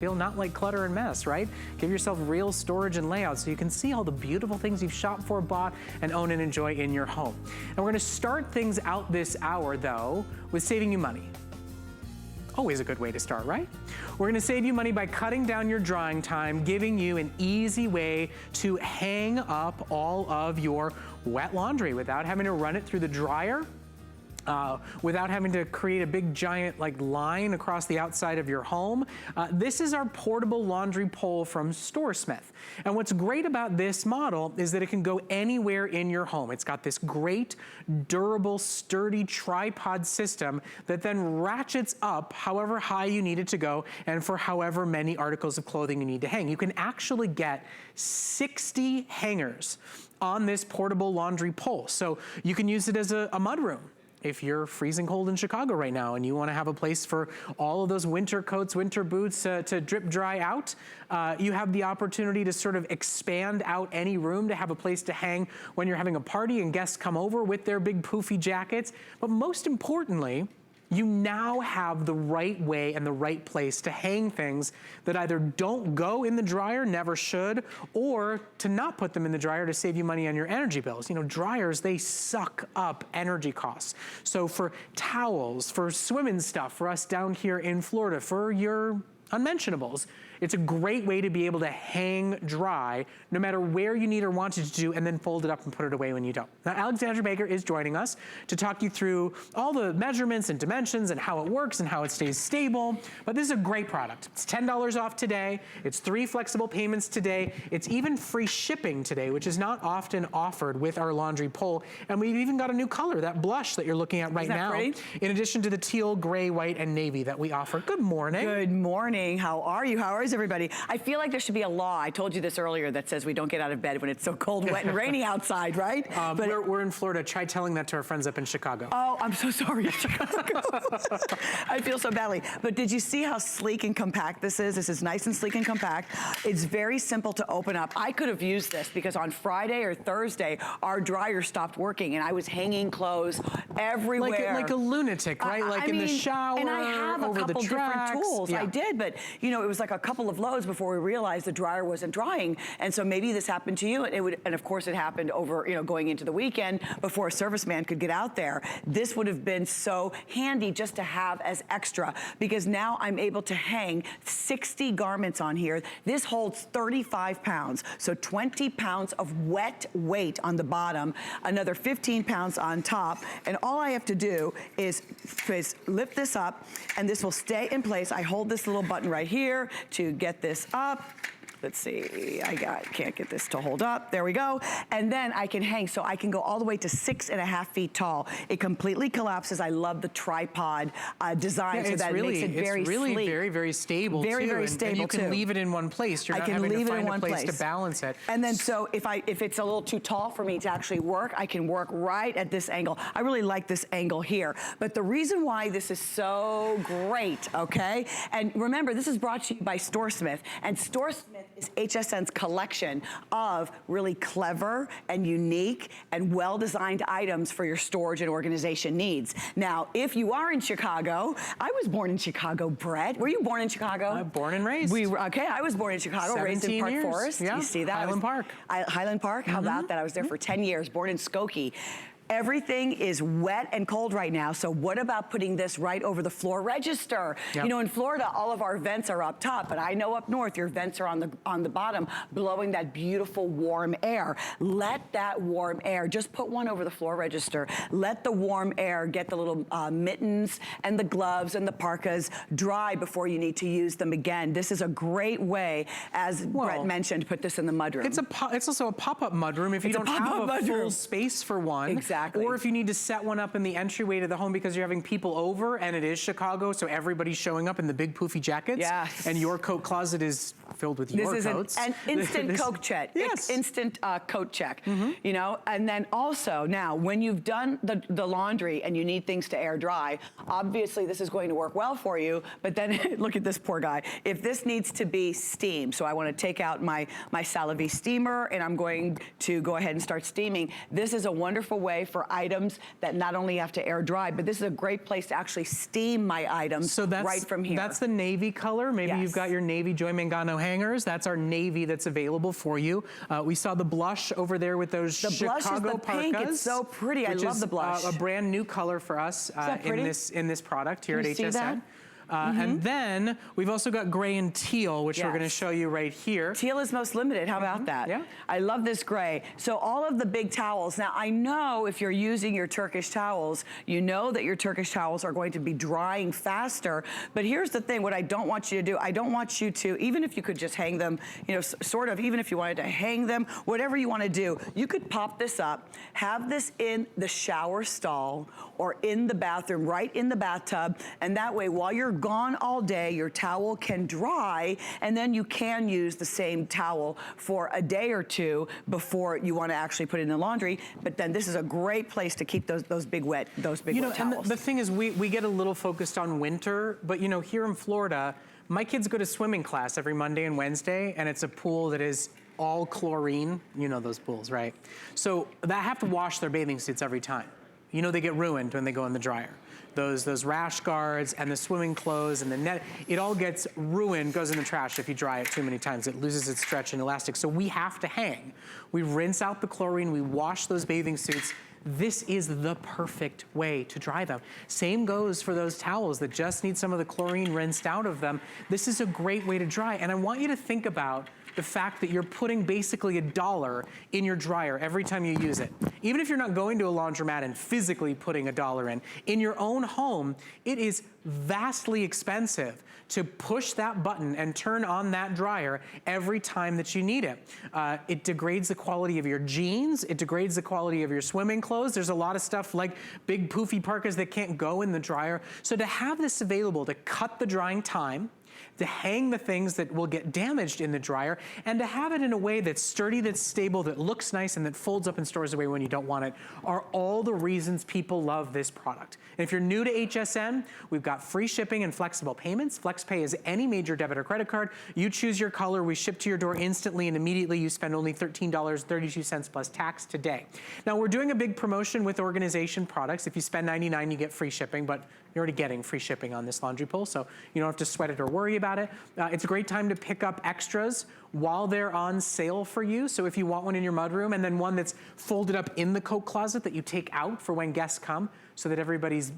Feel not like clutter and mess, right? Give yourself real storage and layout so you can see all the beautiful things you've shopped for, bought, and own and enjoy in your home. And we're gonna start things out this hour, though, with saving you money. Always a good way to start, right? We're gonna save you money by cutting down your drying time, giving you an easy way to hang up all of your wet laundry without having to run it through the dryer, without having to create a big giant line across the outside of your home. This is our portable laundry pole from StoreSmith. And what's great about this model is that it can go anywhere in your home. It's got this great, durable, sturdy tripod system that then ratchets up however high you need it to go and for however many articles of clothing you need to hang. You can actually get 60 hangers on this portable laundry pole. So you can use it as a mudroom. If you're freezing cold in Chicago right now and you want to have a place for all of those winter coats, winter boots to drip dry out, you have the opportunity to sort of expand out any room to have a place to hang when you're having a party and guests come over with their big poofy jackets. But most importantly, you now have the right way and the right place to hang things that either don't go in the dryer, never should, or to not put them in the dryer to save you money on your energy bills. You know, dryers, they suck up energy costs. So for towels, for swimming stuff, for us down here in Florida, for your unmentionables, it's a great way to be able to hang dry no matter where you need or want it to do, and then fold it up and put it away when you don't. Now, Alexandra Baker is joining us to talk you through all the measurements and dimensions and how it works and how it stays stable. But this is a great product. It's $10 off today. It's 3 flexible payments today. It's even free shipping today, which is not often offered with our laundry pole. And we've even got a new color, that blush that you're looking at right now, pretty? In addition to the teal, gray, white, and navy that we offer. Good morning. Good morning. How are you? How is everybody? I feel like there should be a law. I told you this earlier that says we don't get out of bed when it's so cold, wet, and rainy outside, right? But we're in Florida. Try telling that to our friends up in Chicago. Oh, I'm so sorry, Chicago. I feel so badly. But did you see how sleek and compact this is? This is nice and sleek and compact. It's very simple to open up. I could have used this because on Friday or Thursday, our dryer stopped working and I was hanging clothes everywhere. Like a lunatic, right? Like in the shower, and I have a couple different tools. Yeah. I did, but you know, it was like a couple of loads before we realized the dryer wasn't drying. And so maybe this happened to you. And of course it happened over, you know, going into the weekend before a serviceman could get out there. This would have been so handy just to have as extra, because now I'm able to hang 60 garments on here. This holds 35 pounds. So 20 pounds of wet weight on the bottom, another 15 pounds on top. And all I have to do is lift this up and this will stay in place. I hold this little button right here to get this up. Let's see, can't get this to hold up. There we go. And then I can hang, so I can go all the way to 6.5 feet tall. It completely collapses. I love the tripod design, so that it makes it very sleek. It's really very, very stable too. Very stable and you can leave it in one place. You're not having to find a place to balance it. And then so if it's a little too tall for me to actually work, I can work right at this angle. I really like this angle here. But the reason why this is so great, okay? And remember, this is brought to you by StoreSmith. And StoreSmith is HSN's collection of really clever and unique and well-designed items for your storage and organization needs. Now, if you are in Chicago, I was born in Chicago, Brett. Were you born in Chicago? Born and raised. Okay, I was born in Chicago, raised in Park Forest. Yeah. You see that? Highland Park. Highland Park, how about that? I was there for 10 years, born in Skokie. Everything is wet and cold right now, so what about putting this right over the floor register? Yep. You know, in Florida, all of our vents are up top, but I know up north, your vents are on the bottom, blowing that beautiful warm air. Let that warm air, just put one over the floor register. Let the warm air get the little mittens and the gloves and the parkas dry before you need to use them again. This is a great way, as Brett mentioned, to put this in the mudroom. It's also a pop-up mudroom if you don't have a full space for one. Exactly. Or if you need to set one up in the entryway to the home because you're having people over and it is Chicago, so everybody's showing up in the big poofy jackets. Yes. And your coat closet is filled with your coats. An instant coat check. Yes. Instant coat check. You know, and then also now when you've done the laundry and you need things to air dry, obviously this is going to work well for you, but then look at this poor guy. If this needs to be steamed, so I want to take out my Salavi steamer and I'm going to go ahead and start steaming, this is a wonderful way for items that not only have to air dry, but this is a great place to actually steam my items right from here. That's the navy color. Maybe you've got your navy Joy Mangano hangers. That's our navy that's available for you. We saw the blush over there with those Chicago parkas. Pink. It's so pretty. I love the blush. A brand new color for us in this product here at HSN. That? And then we've also got gray and teal, which we're going to show you right here. Teal is most limited. How about that? Yeah. I love this gray. So all of the big towels. Now I know if you're using your Turkish towels, you know that your Turkish towels are going to be drying faster. But here's the thing, what I don't want you to do, I don't want you to, even if you could just hang them, you know, sort of, even if you wanted to hang them, whatever you want to do, you could pop this up, have this in the shower stall or in the bathroom, right in the bathtub, and that way while you're gone all day, your towel can dry, and then you can use the same towel for a day or two before you want to actually put it in the laundry. But then this is a great place to keep those big wet towels. And the thing is, we get a little focused on winter, but you know, here in Florida, my kids go to swimming class every Monday and Wednesday, and it's a pool that is all chlorine. You know those pools, right? So they have to wash their bathing suits every time. You know they get ruined when they go in the dryer. Those rash guards and the swimming clothes and the net, it all gets ruined, goes in the trash if you dry it too many times. It loses its stretch and elastic. So we have to hang. We rinse out the chlorine, we wash those bathing suits. This is the perfect way to dry them. Same goes for those towels that just need some of the chlorine rinsed out of them. This is a great way to dry. And I want you to think about the fact that you're putting basically $1 in your dryer every time you use it. Even if you're not going to a laundromat and physically putting $1 in your own home, it is vastly expensive to push that button and turn on that dryer every time that you need it. It degrades the quality of your jeans. It degrades the quality of your swimming clothes. There's a lot of stuff like big poofy parkas that can't go in the dryer. So to have this available to cut the drying time, to hang the things that will get damaged in the dryer, and to have it in a way that's sturdy, that's stable, that looks nice, and that folds up and stores away when you don't want it, are all the reasons people love this product. And if you're new to HSN, we've got free shipping and flexible payments. FlexPay is any major debit or credit card. You choose your color, we ship to your door instantly, and immediately you spend only $13.32 plus tax today. Now, we're doing a big promotion with organization products. If you spend $99, you get free shipping, but you're already getting free shipping on this laundry pull, so you don't have to sweat it or worry about it. It's a great time to pick up extras while they're on sale for you. So if you want one in your mudroom, and then one that's folded up in the coat closet that you take out for when guests come, so that everybody's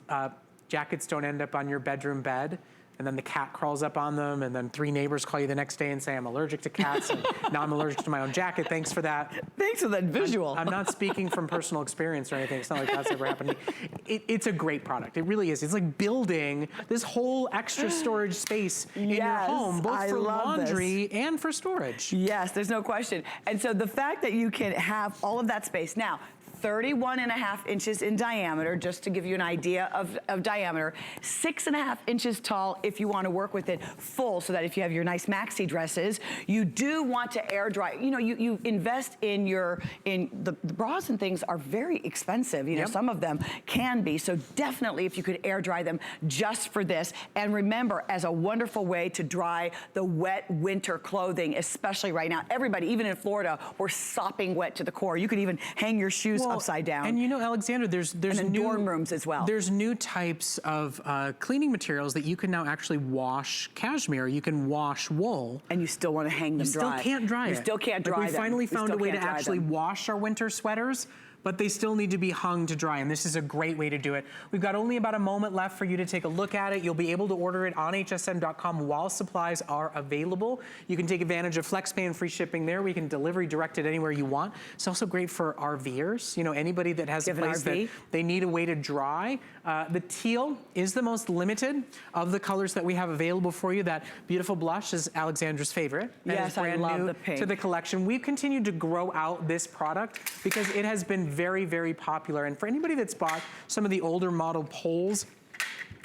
jackets don't end up on your bedroom bed, and then the cat crawls up on them, and then 3 neighbors call you the next day and say, I'm allergic to cats, and now I'm allergic to my own jacket. Thanks for that. Thanks for that visual. I'm not speaking from personal experience or anything. It's not like that's ever happened to me. It's a great product. It really is. It's like building this whole extra storage space in your home, both for laundry and for storage. Yes, there's no question. And so the fact that you can have all of that space. Now, 31.5 inches in diameter, just to give you an idea of diameter, 6.5 inches tall if you want to work with it full, so that if you have your nice maxi dresses, you do want to air dry. You know, you invest in the bras and things are very expensive. You know, some of them can be. So definitely if you could air dry them just for this. And remember, as a wonderful way to dry the wet winter clothing, especially right now. Everybody, even in Florida, we're sopping wet to the core. You could even hang your shoes upside down. And you know, Alexandra, there's and new dorm rooms as well. There's new types of cleaning materials that you can now actually wash cashmere. You can wash wool. And you still want to hang them dry. You still can't dry it. You still can't dry them. We finally found a way to actually wash our winter sweaters, but they still need to be hung to dry, and this is a great way to do it. We've got only about a moment left for you to take a look at it. You'll be able to order it on hsn.com while supplies are available. You can take advantage of FlexPay and free shipping there. We can delivery direct it anywhere you want. It's also great for RVers. You know, anybody that has a place that they need a way to dry. The teal is the most limited of the colors that we have available for you. That beautiful blush is Alexandra's favorite. Yes, I love the pink. To the collection. We've continued to grow out this product because it has been very, very popular. And for anybody that's bought some of the older model poles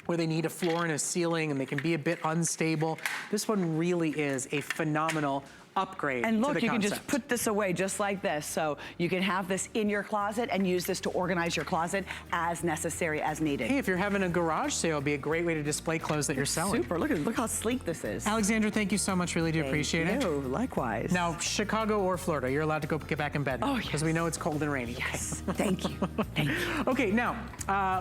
where they need a floor and a ceiling and they can be a bit unstable, this one really is a phenomenal upgrade And look, to the you can concept. just put this away just like this. So you can have this in your closet and use this to organize your closet as necessary, as needed. Hey, if you're having a garage sale, it'd be a great way to display clothes that you're selling. Super, look how sleek this is. Alexandra, thank you so much. Really do appreciate it. Likewise. Now, Chicago or Florida, you're allowed to go get back in bed. Oh, yes. Because we know it's cold and rainy. Yes, thank you, thank you. Okay, now,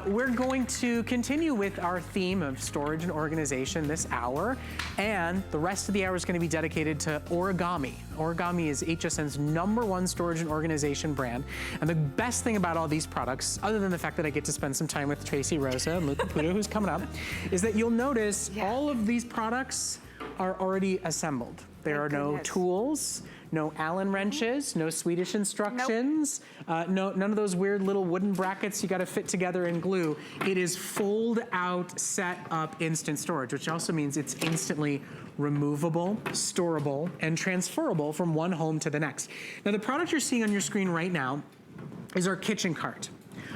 we're going to continue with our theme of storage and organization this hour, and the rest of the hour is going to be dedicated to Origami. Origami is HSN's #1 storage and organization brand, and the best thing about all these products, other than the fact that I get to spend some time with Tracy Rosa and Luke Caputo, who's coming up, is that you'll notice all of these products are already assembled. There are no tools, no Allen wrenches, no Swedish instructions, none of those weird little wooden brackets you gotta fit together and glue. It is fold out, set up, instant storage, which also means it's instantly removable, storable, and transferable from one home to the next. Now, the product you're seeing on your screen right now is our kitchen cart.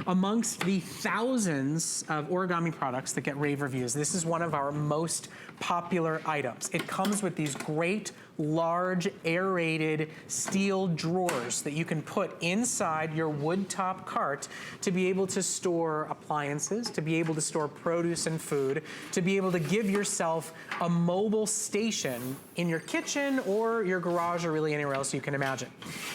Amongst the thousands of Origami products that get rave reviews, this is one of our most popular items. It comes with these great, large, aerated steel drawers that you can put inside your wood top cart to be able to store appliances, to be able to store produce and food, to be able to give yourself a mobile station in your kitchen or your garage or really anywhere else you can imagine.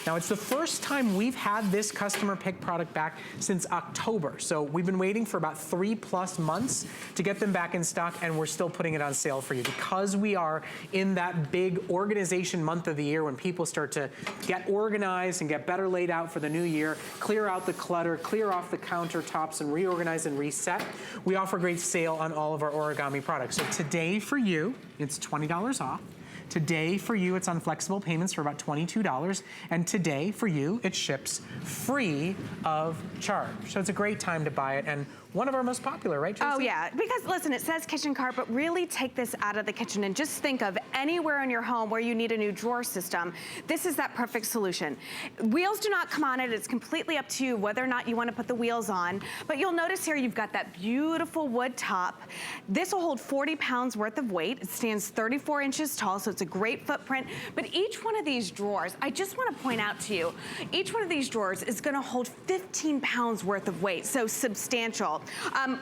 Now, it's the first time we've had this customer pick product back since October. So we've been waiting for about 3+ months to get them back in stock, and we're still putting it on sale for you because we are in that big organization month of the year when people start to get organized and get better laid out for the new year, clear out the clutter, clear off the countertops, and reorganize and reset. We offer a great sale on all of our Origami products. So today for you, it's $20 off. Today for you, it's on flexible payments for about $22. And today for you, it ships free of charge. So it's a great time to buy it, and one of our most popular, right, Tracy? Oh yeah, because listen, it says kitchen cart, but really take this out of the kitchen and just think of anywhere in your home where you need a new drawer system. This is that perfect solution. Wheels do not come on it. It's completely up to you whether or not you want to put the wheels on. But you'll notice here you've got that beautiful wood top. This will hold 40 pounds worth of weight. It stands 34 inches tall, so it's a great footprint. But each one of these drawers, I just want to point out to you, each one of these drawers is going to hold 15 pounds worth of weight, so substantial.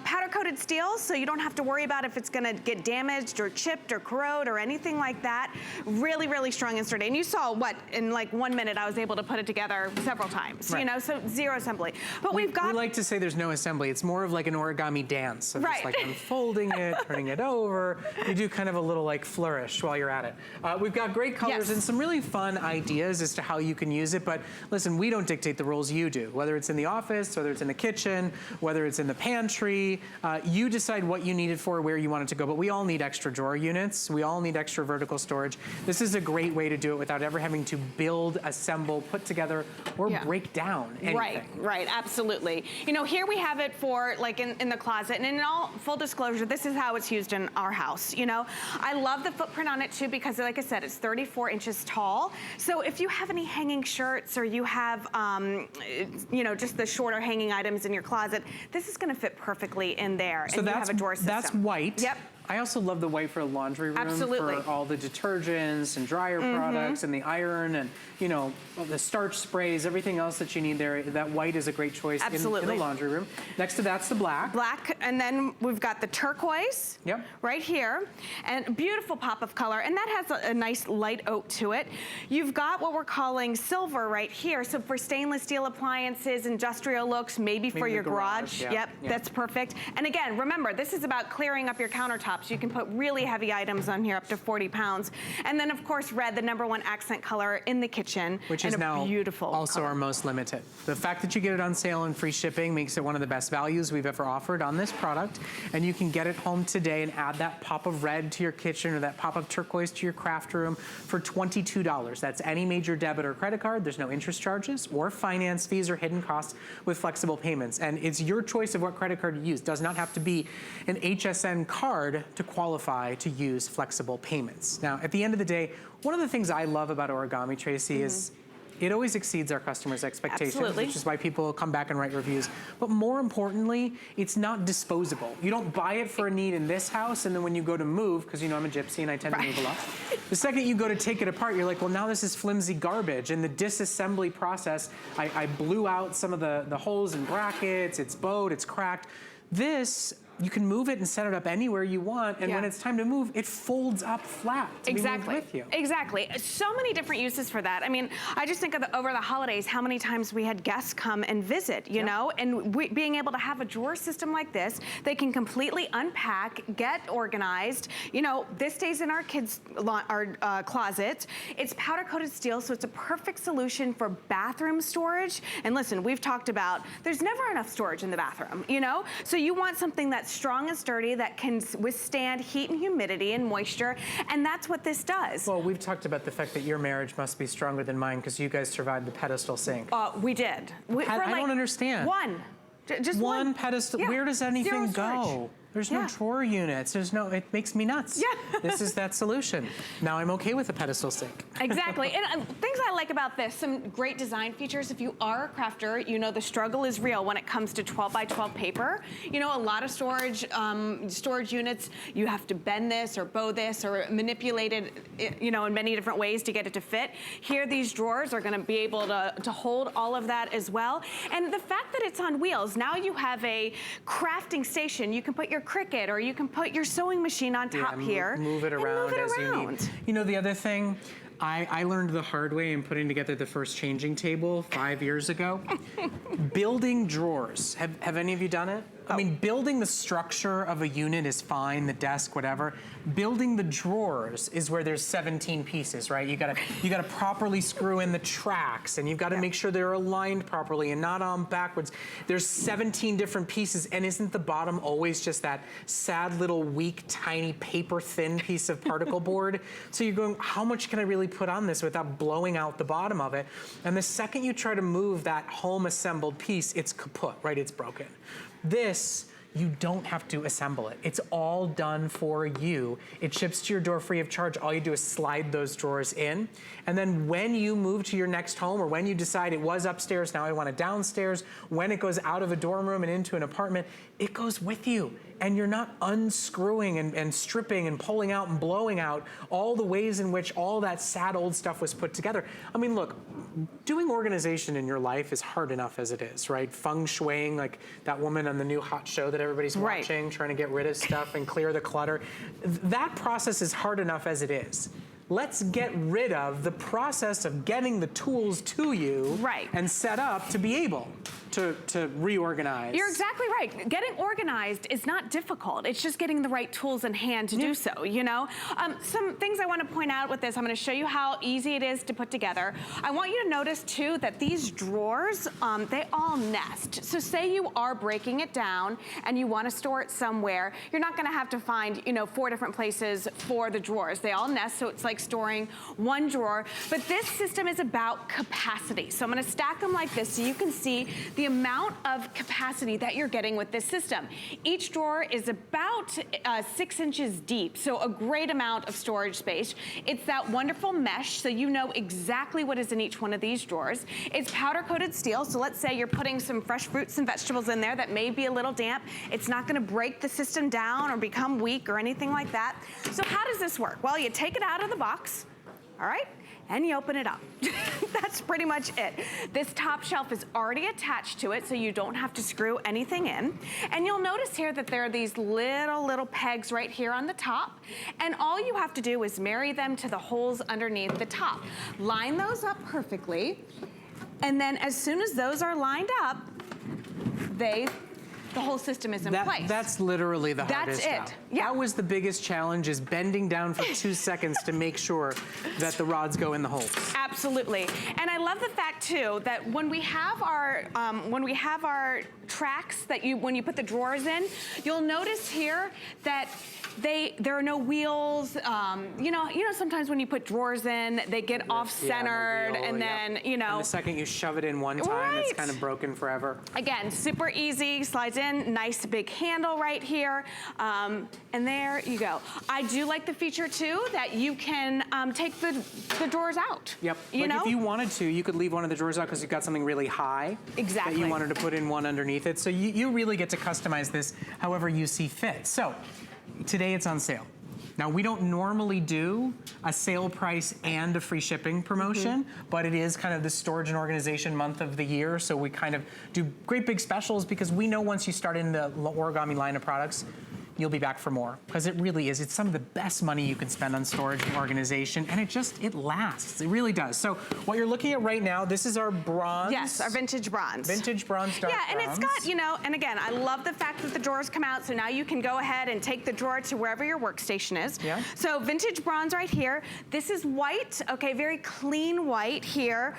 Powder coated steel, so you don't have to worry about if it's gonna get damaged or chipped or corrode or anything like that. Really, really strong and sturdy. And you saw what, in like 1 minute, I was able to put it together several times, you know, so zero assembly. But we like to say there's no assembly. It's more of like an origami dance. Of just like unfolding it, turning it over. You do kind of a little like flourish while you're at it. We've got great colors and some really fun ideas as to how you can use it. But listen, we don't dictate the rules, you do. Whether it's in the office, whether it's in the kitchen, whether it's in the pantry, you decide what you need it for, where you want it to go, but we all need extra drawer units. We all need extra vertical storage. This is a great way to do it without ever having to build, assemble, put together, or break down anything. Right, absolutely. You know, here we have it for like in the closet, and in all full disclosure, this is how it's used in our house, you know. I love the footprint on it too because like I said, it's 34 inches tall. So if you have any hanging shirts or you have, you know, just the shorter hanging items in your closet, this is gonna fit perfectly in there. So and you have a drawer system. That's white. Yep. I also love the white for a laundry room. Absolutely. For all the detergents and dryer products and the iron and, you know, the starch sprays, everything else that you need there. That white is a great choice in the laundry room. Next to that's the black. Black, and then we've got the turquoise right here, and a beautiful pop of color, and that has a nice light oak to it. You've got what we're calling silver right here, so for stainless steel appliances, industrial looks, maybe for your garage. That's perfect. And again, remember, this is about clearing up your countertops. You can put really heavy items on here, up to 40 pounds. And then, of course, red, the #1 accent color in the kitchen. Which is now beautiful also color. Our most limited. The fact that you get it on sale and free shipping makes it one of the best values we've ever offered on this product. And you can get it home today and add that pop of red to your kitchen or that pop of turquoise to your craft room for $22. That's any major debit or credit card. There's no interest charges or finance fees or hidden costs with flexible payments. And it's your choice of what credit card you use. It does not have to be an HSN card to qualify to use flexible payments. Now, at the end of the day, one of the things I love about Origami, Tracy, is It always exceeds our customers' expectations, Absolutely. which is why people come back and write reviews. But more importantly, it's not disposable. You don't buy it for a need in this house, and then when you go to move, because you know I'm a gypsy and I tend to move a lot, the second you go to take it apart, you're like, well, now this is flimsy garbage. In the disassembly process, I blew out some of the holes and brackets, it's bowed, it's cracked. This, you can move it and set it up anywhere you want, and when it's time to move, it folds up flat to be moved with you. Exactly. So many different uses for that. I mean, I just think of over the holidays, how many times we had guests come and visit, you know, and being able to have a drawer system like this, they can completely unpack, get organized. You know, this stays in our kids' closet. It's powder-coated steel, so it's a perfect solution for bathroom storage. And listen, we've talked about there's never enough storage in the bathroom, you know? So you want something that's strong and sturdy that can withstand heat and humidity and moisture, and that's what this does. Well, we've talked about the fact that your marriage must be stronger than mine because you guys survived the pedestal sink. We did. I don't understand. Just one pedestal. Yeah. Where does anything go? There's no Yeah. drawer units. There's no, it makes me nuts. Yeah. This is that solution. Now I'm okay with a pedestal sink. Exactly. And things I like about this, some great design features. If you are a crafter, you know the struggle is real when it comes to 12 by 12 paper. You know, a lot of storage units, you have to bend this or bow this or manipulate it, you know, in many different ways to get it to fit. Here, these drawers are going to be able to hold all of that as well. And the fact that it's on wheels, now you have a crafting station. You can put your Cricut, or you can put your sewing machine on top here. Move it around as you need. You know, the other thing, I learned the hard way in putting together the first changing table 5 years ago. Building drawers. Have any of you done it? I mean, building the structure of a unit is fine, the desk, whatever. Building the drawers is where there's 17 pieces, right? You gotta properly screw in the tracks, and you've got to make sure they're aligned properly and not on backwards. There's 17 different pieces, and isn't the bottom always just that sad little weak, tiny, paper-thin piece of particle board? So you're going, how much can I really put on this without blowing out the bottom of it? And the second you try to move that home assembled piece, it's kaput, right? It's broken. This, you don't have to assemble it. It's all done for you. It ships to your door free of charge. All you do is slide those drawers in. And then when you move to your next home, or when you decide it was upstairs, now I want it downstairs, when it goes out of a dorm room and into an apartment, it goes with you. And you're not unscrewing and stripping and pulling out and blowing out all the ways in which all that sad old stuff was put together. I mean, look, doing organization in your life is hard enough as it is, right? Feng shuiing, like that woman on the new hot show that everybody's watching, trying to get rid of stuff and clear the clutter. That process is hard enough as it is. Let's get rid of the process of getting the tools to you and set up to be able to reorganize. You're exactly right. Getting organized is not difficult. It's just getting the right tools in hand to do so, you know? Some things I want to point out with this, I'm going to show you how easy it is to put together. I want you to notice, too, that these drawers, they all nest. So say you are breaking it down and you want to store it somewhere, you're not going to have to find, you know, 4 different places for the drawers. They all nest, so it's like storing one drawer. But this system is about capacity. So I'm going to stack them like this so you can see the amount of capacity that you're getting with this system. Each drawer is about 6 inches deep, so a great amount of storage space. It's that wonderful mesh, so you know exactly what is in each one of these drawers. It's powder-coated steel, so let's say you're putting some fresh fruits and vegetables in there that may be a little damp. It's not going to break the system down or become weak or anything like that. So how does this work? Well, you take it out of the box, all right? And you open it up. That's pretty much it. This top shelf is already attached to it, so you don't have to screw anything in. And you'll notice here that there are these little pegs right here on the top. And all you have to do is marry them to the holes underneath the top. Line those up perfectly. And then as soon as those are lined up, the whole system is in place. That's literally the hardest job. That's it. Yeah. That was the biggest challenge, is bending down for 2 seconds to make sure that the rods go in the holes. Absolutely. And I love the fact too that when we have our tracks that when you put the drawers in, you'll notice here that there are no wheels. You know, sometimes when you put drawers in, they get off-centered, and then, you know. And the second you shove it in one time, it's kind of broken forever. Again, super easy, slides in, nice big handle right here. And there you go. I do like the feature too that you can take the drawers out. Yep. If you wanted to, you could leave one of the drawers out because you've got something really high. Exactly. That you wanted to put in one underneath it. So you really get to customize this however you see fit. So today it's on sale. Now, we don't normally do a sale price and a free shipping promotion, but it is kind of the storage and organization month of the year, so we kind of do great big specials because we know once you start in the Origami line of products, you'll be back for more, because it really is. It's some of the best money you can spend on storage and organization, and it lasts. It really does. So what you're looking at right now, this is our bronze. Yes, our vintage bronze. Vintage bronze dark Yeah, and bronze. it's got, and again, I love the fact that the drawers come out, so now you can go ahead and take the drawer to wherever your workstation is. Yeah. So vintage bronze right here. This is white, okay, very clean white here.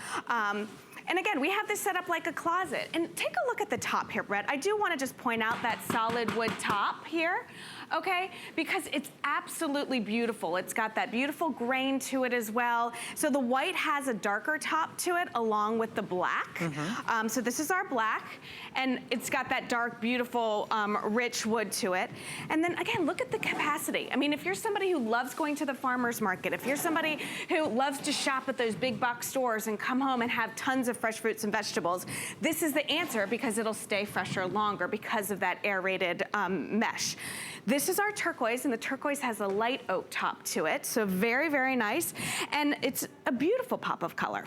And again, we have this set up like a closet. And take a look at the top here, Brett. I do want to just point out that solid wood top here, okay? Because it's absolutely beautiful. It's got that beautiful grain to it as well. So the white has a darker top to it along with the black. So this is our black. And it's got that dark, beautiful, rich wood to it. And then again, look at the capacity. I mean, if you're somebody who loves going to the farmer's market, if you're somebody who loves to shop at those big box stores and come home and have tons of fresh fruits and vegetables, this is the answer because it'll stay fresher longer because of that aerated mesh. This is our turquoise, and the turquoise has a light oak top to it, so very, very nice. And it's a beautiful pop of color,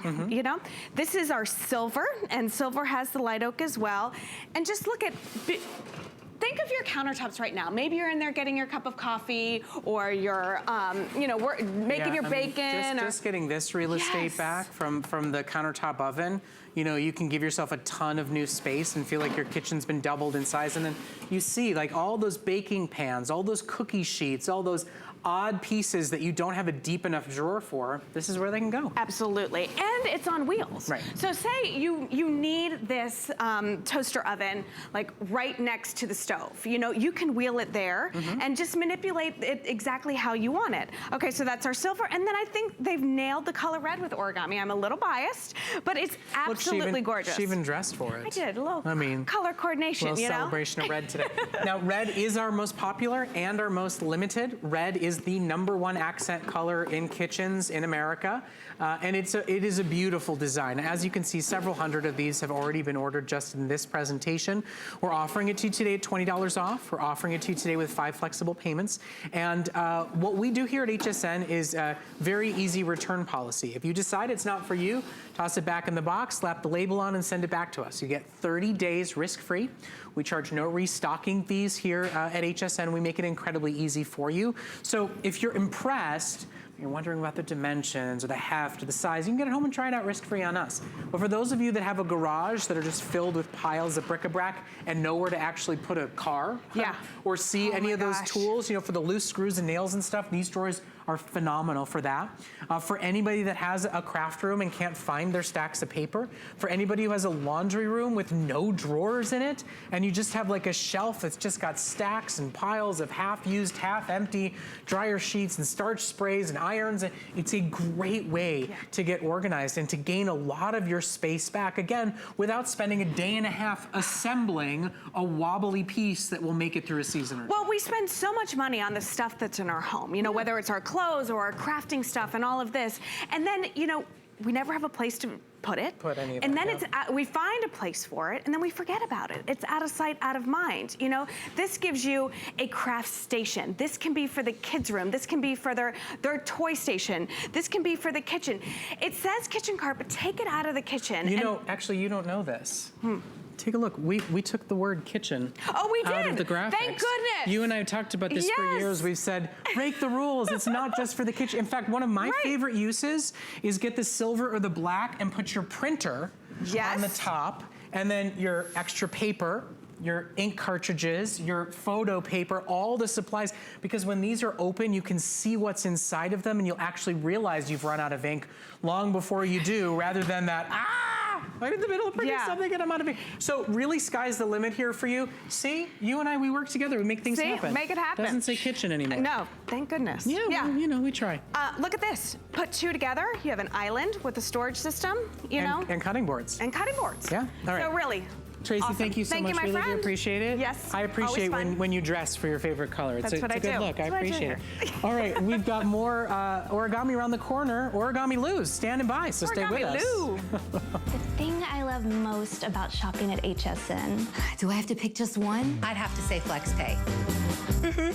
This is our silver, and silver has the light oak as well. And just look at, think of your countertops right now. Maybe you're in there getting your cup of coffee, or you're, making your bacon. Just getting this real estate back from the countertop oven. You can give yourself a ton of new space and feel like your kitchen's been doubled in size. And then you see like all those baking pans, all those cookie sheets, all those odd pieces that you don't have a deep enough drawer for, this is where they can go. Absolutely, and it's on wheels. Right. So say you need this toaster oven like right next to the stove. You can wheel it there and just manipulate it exactly how you want it. Okay, so that's our silver, and then I think they've nailed the color red with Origami. I'm a little biased, but it's absolutely gorgeous. She even dressed for it. I did, a little color coordination, a little celebration of red today. Now, red is our most popular and our most limited. Red is the #1 accent color in kitchens in America, and it is a beautiful design. As you can see, several hundred of these have already been ordered just in this presentation. We're offering it to you today at $20 off. We're offering it to you today with 5 flexible payments. And what we do here at HSN is a very easy return policy. If you decide it's not for you, toss it back in the box, slap the label on, and send it back to us. You get 30 days risk-free. We charge no restocking fees here at HSN. We make it incredibly easy for you. So if you're impressed, you're wondering about the dimensions or the heft or the size, you can get it home and try it out risk-free on us. But for those of you that have a garage that are just filled with piles of bric-a-brac and nowhere to actually put a car or see any of those tools, for the loose screws and nails and stuff, these drawers are phenomenal for that. For anybody that has a craft room and can't find their stacks of paper, for anybody who has a laundry room with no drawers in it, and you just have like a shelf that's just got stacks and piles of half-used, half-empty dryer sheets and starch sprays and irons, it's a great way to get organized and to gain a lot of your space back, again, without spending a day and a half assembling a wobbly piece that will make it through a season or two. Well, we spend so much money on the stuff that's in our home, whether it's our clothes or our crafting stuff and all of this. And then, we never have a place to put it. Put any of it, and then we find a place for it, and then we forget about it. It's out of sight, out of mind. This gives you a craft station. This can be for the kids' room. This can be for their toy station. This can be for the kitchen. It says kitchen carpet. Take it out of the kitchen. Actually, you don't know this. Take a look. We took the word kitchen out of the graphics. Thank goodness. You and I have talked about this for years. We've said, break the rules. It's not just for the kitchen. In fact, one of my favorite uses is get the silver or the black and put your printer on the top, and then your extra paper, your ink cartridges, your photo paper, all the supplies, because when these are open, you can see what's inside of them, and you'll actually realize you've run out of ink long before you do, rather than that, I'm in the middle of printing something and I'm out of ink. So really, sky's the limit here for you. See, you and I, we work together. We make things happen. Make it happen. Doesn't say kitchen anymore. No, thank goodness. Yeah. Well, we try. Look at this. Put 2 together. You have an island with a storage system, And cutting boards. And cutting boards. Yeah, all right. So really, Tracy, Awesome. thank you so Thank much. you, my Really do friend. appreciate it. Yes, I appreciate always fun. when you dress for your favorite color. That's what I it's a do. good look. I That's what I do appreciate it. here. All right, we've got more origami around the corner. Origami Lou's standing by, so stay with us. Lou. The thing I love most about shopping at HSN. Do I have to pick just one? I'd have to say FlexPay.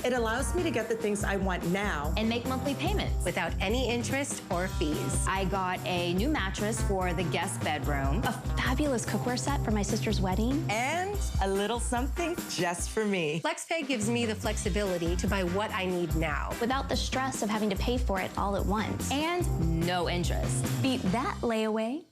It allows me to get the things I want now. And make monthly payments. Without any interest or fees. I got a new mattress for the guest bedroom, a fabulous cookware set for my sister's wedding. And a little something just for me. FlexPay gives me the flexibility to buy what I need now. Without the stress of having to pay for it all at once. And no interest. Beat that layaway.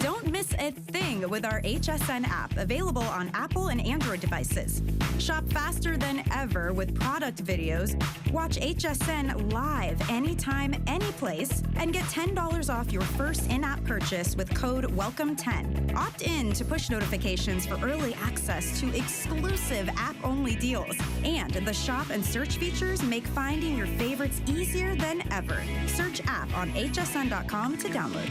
Don't miss a thing with our HSN app, available on Apple and Android devices. Shop faster than ever with product videos. Watch HSN live anytime, anyplace, and get $10 off your first in-app purchase with code WELCOME10. Opt in to push notifications for early access to exclusive app-only deals. And the shop and search features make finding your favorites easier than ever. Search app on hsn.com to download.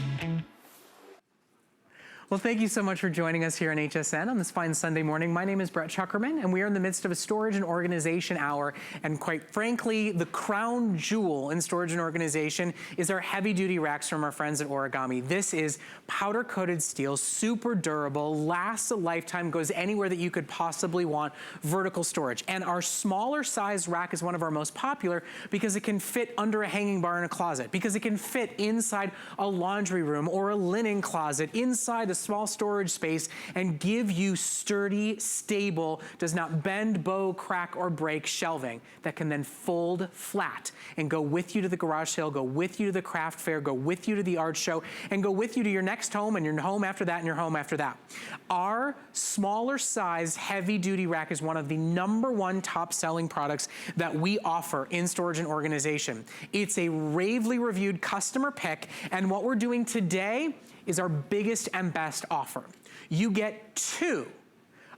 Well, thank you so much for joining us here on HSN on this fine Sunday morning. My name is Brett Chuckerman, and we are in the midst of a storage and organization hour. And quite frankly, the crown jewel in storage and organization is our heavy-duty racks from our friends at Origami. This is powder-coated steel, super durable, lasts a lifetime, goes anywhere that you could possibly want, vertical storage. And our smaller size rack is one of our most popular because it can fit under a hanging bar in a closet, because it can fit inside a laundry room or a linen closet, inside a small storage space, and give you sturdy, stable, does not bend, bow, crack, or break shelving that can then fold flat and go with you to the garage sale, go with you to the craft fair, go with you to the art show, and go with you to your next home and your home after that and your home after that. Our smaller size heavy duty rack is one of the #1 top selling products that we offer in storage and organization. It's a ravely reviewed customer pick, and what we're doing today is our biggest and best offer. You get 2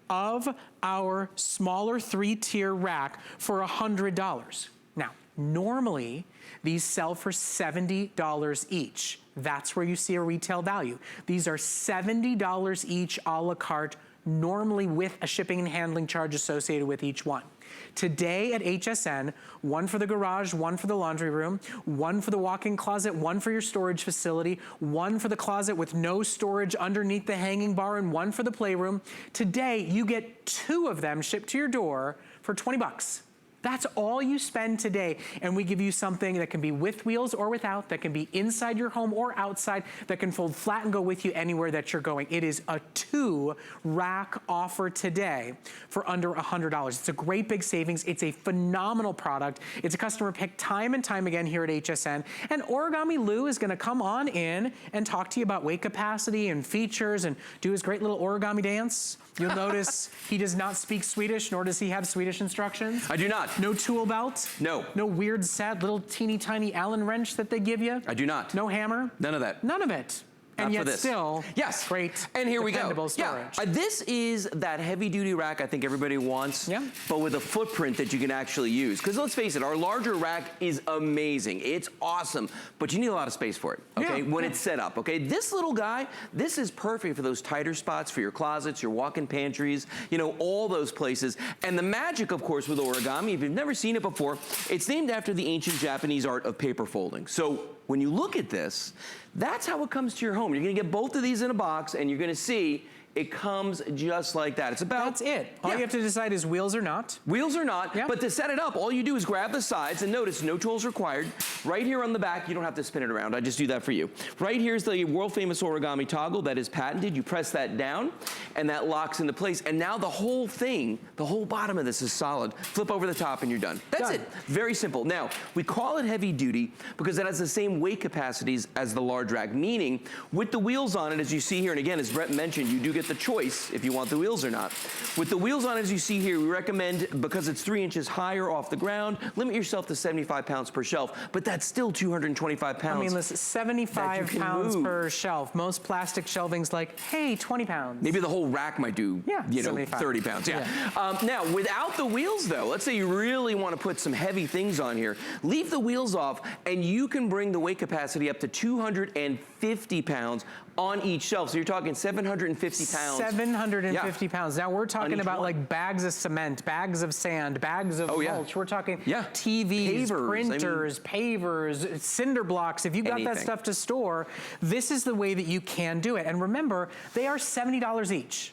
of our smaller 3-tier rack for $100. Now, normally these sell for $70 each. That's where you see a retail value. These are $70 each a la carte, normally with a shipping and handling charge associated with each one. Today at HSN, 1 for the garage, 1 for the laundry room, 1 for the walk-in closet, 1 for your storage facility, 1 for the closet with no storage underneath the hanging bar, and 1 for the playroom. Today, you get 2 of them shipped to your door for $20. That's all you spend today, and we give you something that can be with wheels or without, that can be inside your home or outside, that can fold flat and go with you anywhere that you're going. It is a 2-rack offer today for under $100. It's a great big savings. It's a phenomenal product. It's a customer pick time and time again here at HSN, and Origami Lou is gonna come on in and talk to you about weight capacity and features and do his great little origami dance. You'll notice he does not speak Swedish, nor does he have Swedish instructions. I do not. No tool belt? No. No weird, sad, little teeny tiny Allen wrench that they give you? I do not. No hammer? None of that. None of it. And Not yet for this. still, yes, great, and here we go. dependable storage. Yeah, this is that heavy-duty rack I think everybody wants, but with a footprint that you can actually use. Because let's face it, our larger rack is amazing. It's awesome, but you need a lot of space for it, okay, when it's set up, okay? This little guy, this is perfect for those tighter spots, for your closets, your walk-in pantries, you know, all those places. And the magic, of course, with origami, if you've never seen it before, it's named after the ancient Japanese art of paper folding. So when you look at this, that's how it comes to your home. You're gonna get both of these in a box, and you're gonna see it comes just like that. It's about... That's it. All you have to decide is wheels or not. Wheels or not, but to set it up, all you do is grab the sides, and notice no tools required. Right here on the back, you don't have to spin it around. I just do that for you. Right here's the world-famous origami toggle that is patented. You press that down, and that locks into place. And now the whole thing, the whole bottom of this is solid. Flip over the top, and you're done. That's it. Very simple. Now, we call it heavy duty because it has the same weight capacities as the large rack, meaning with the wheels on it, as you see here, and again, as Brett mentioned, you do get the choice if you want the wheels or not. With the wheels on, as you see here, we recommend, because it's 3 inches higher off the ground, limit yourself to 75 pounds per shelf, but that's still 225 pounds. I mean, listen, 75 pounds per shelf. Most plastic shelving's like, hey, 20 pounds. Maybe the whole rack might do, you know, 75. 30 pounds. Now, without the wheels, though, let's say you really want to put some heavy things on here, leave the wheels off, and you can bring the weight capacity up to 250 pounds on each shelf. So you're talking 750 pounds. 750 pounds. Now we're talking about like bags of cement, bags of sand, bags of mulch. We're talking TVs, pavers, printers, pavers, cinder blocks. If you got that stuff to store, this is the way that you can do it. And remember, they are $70 each.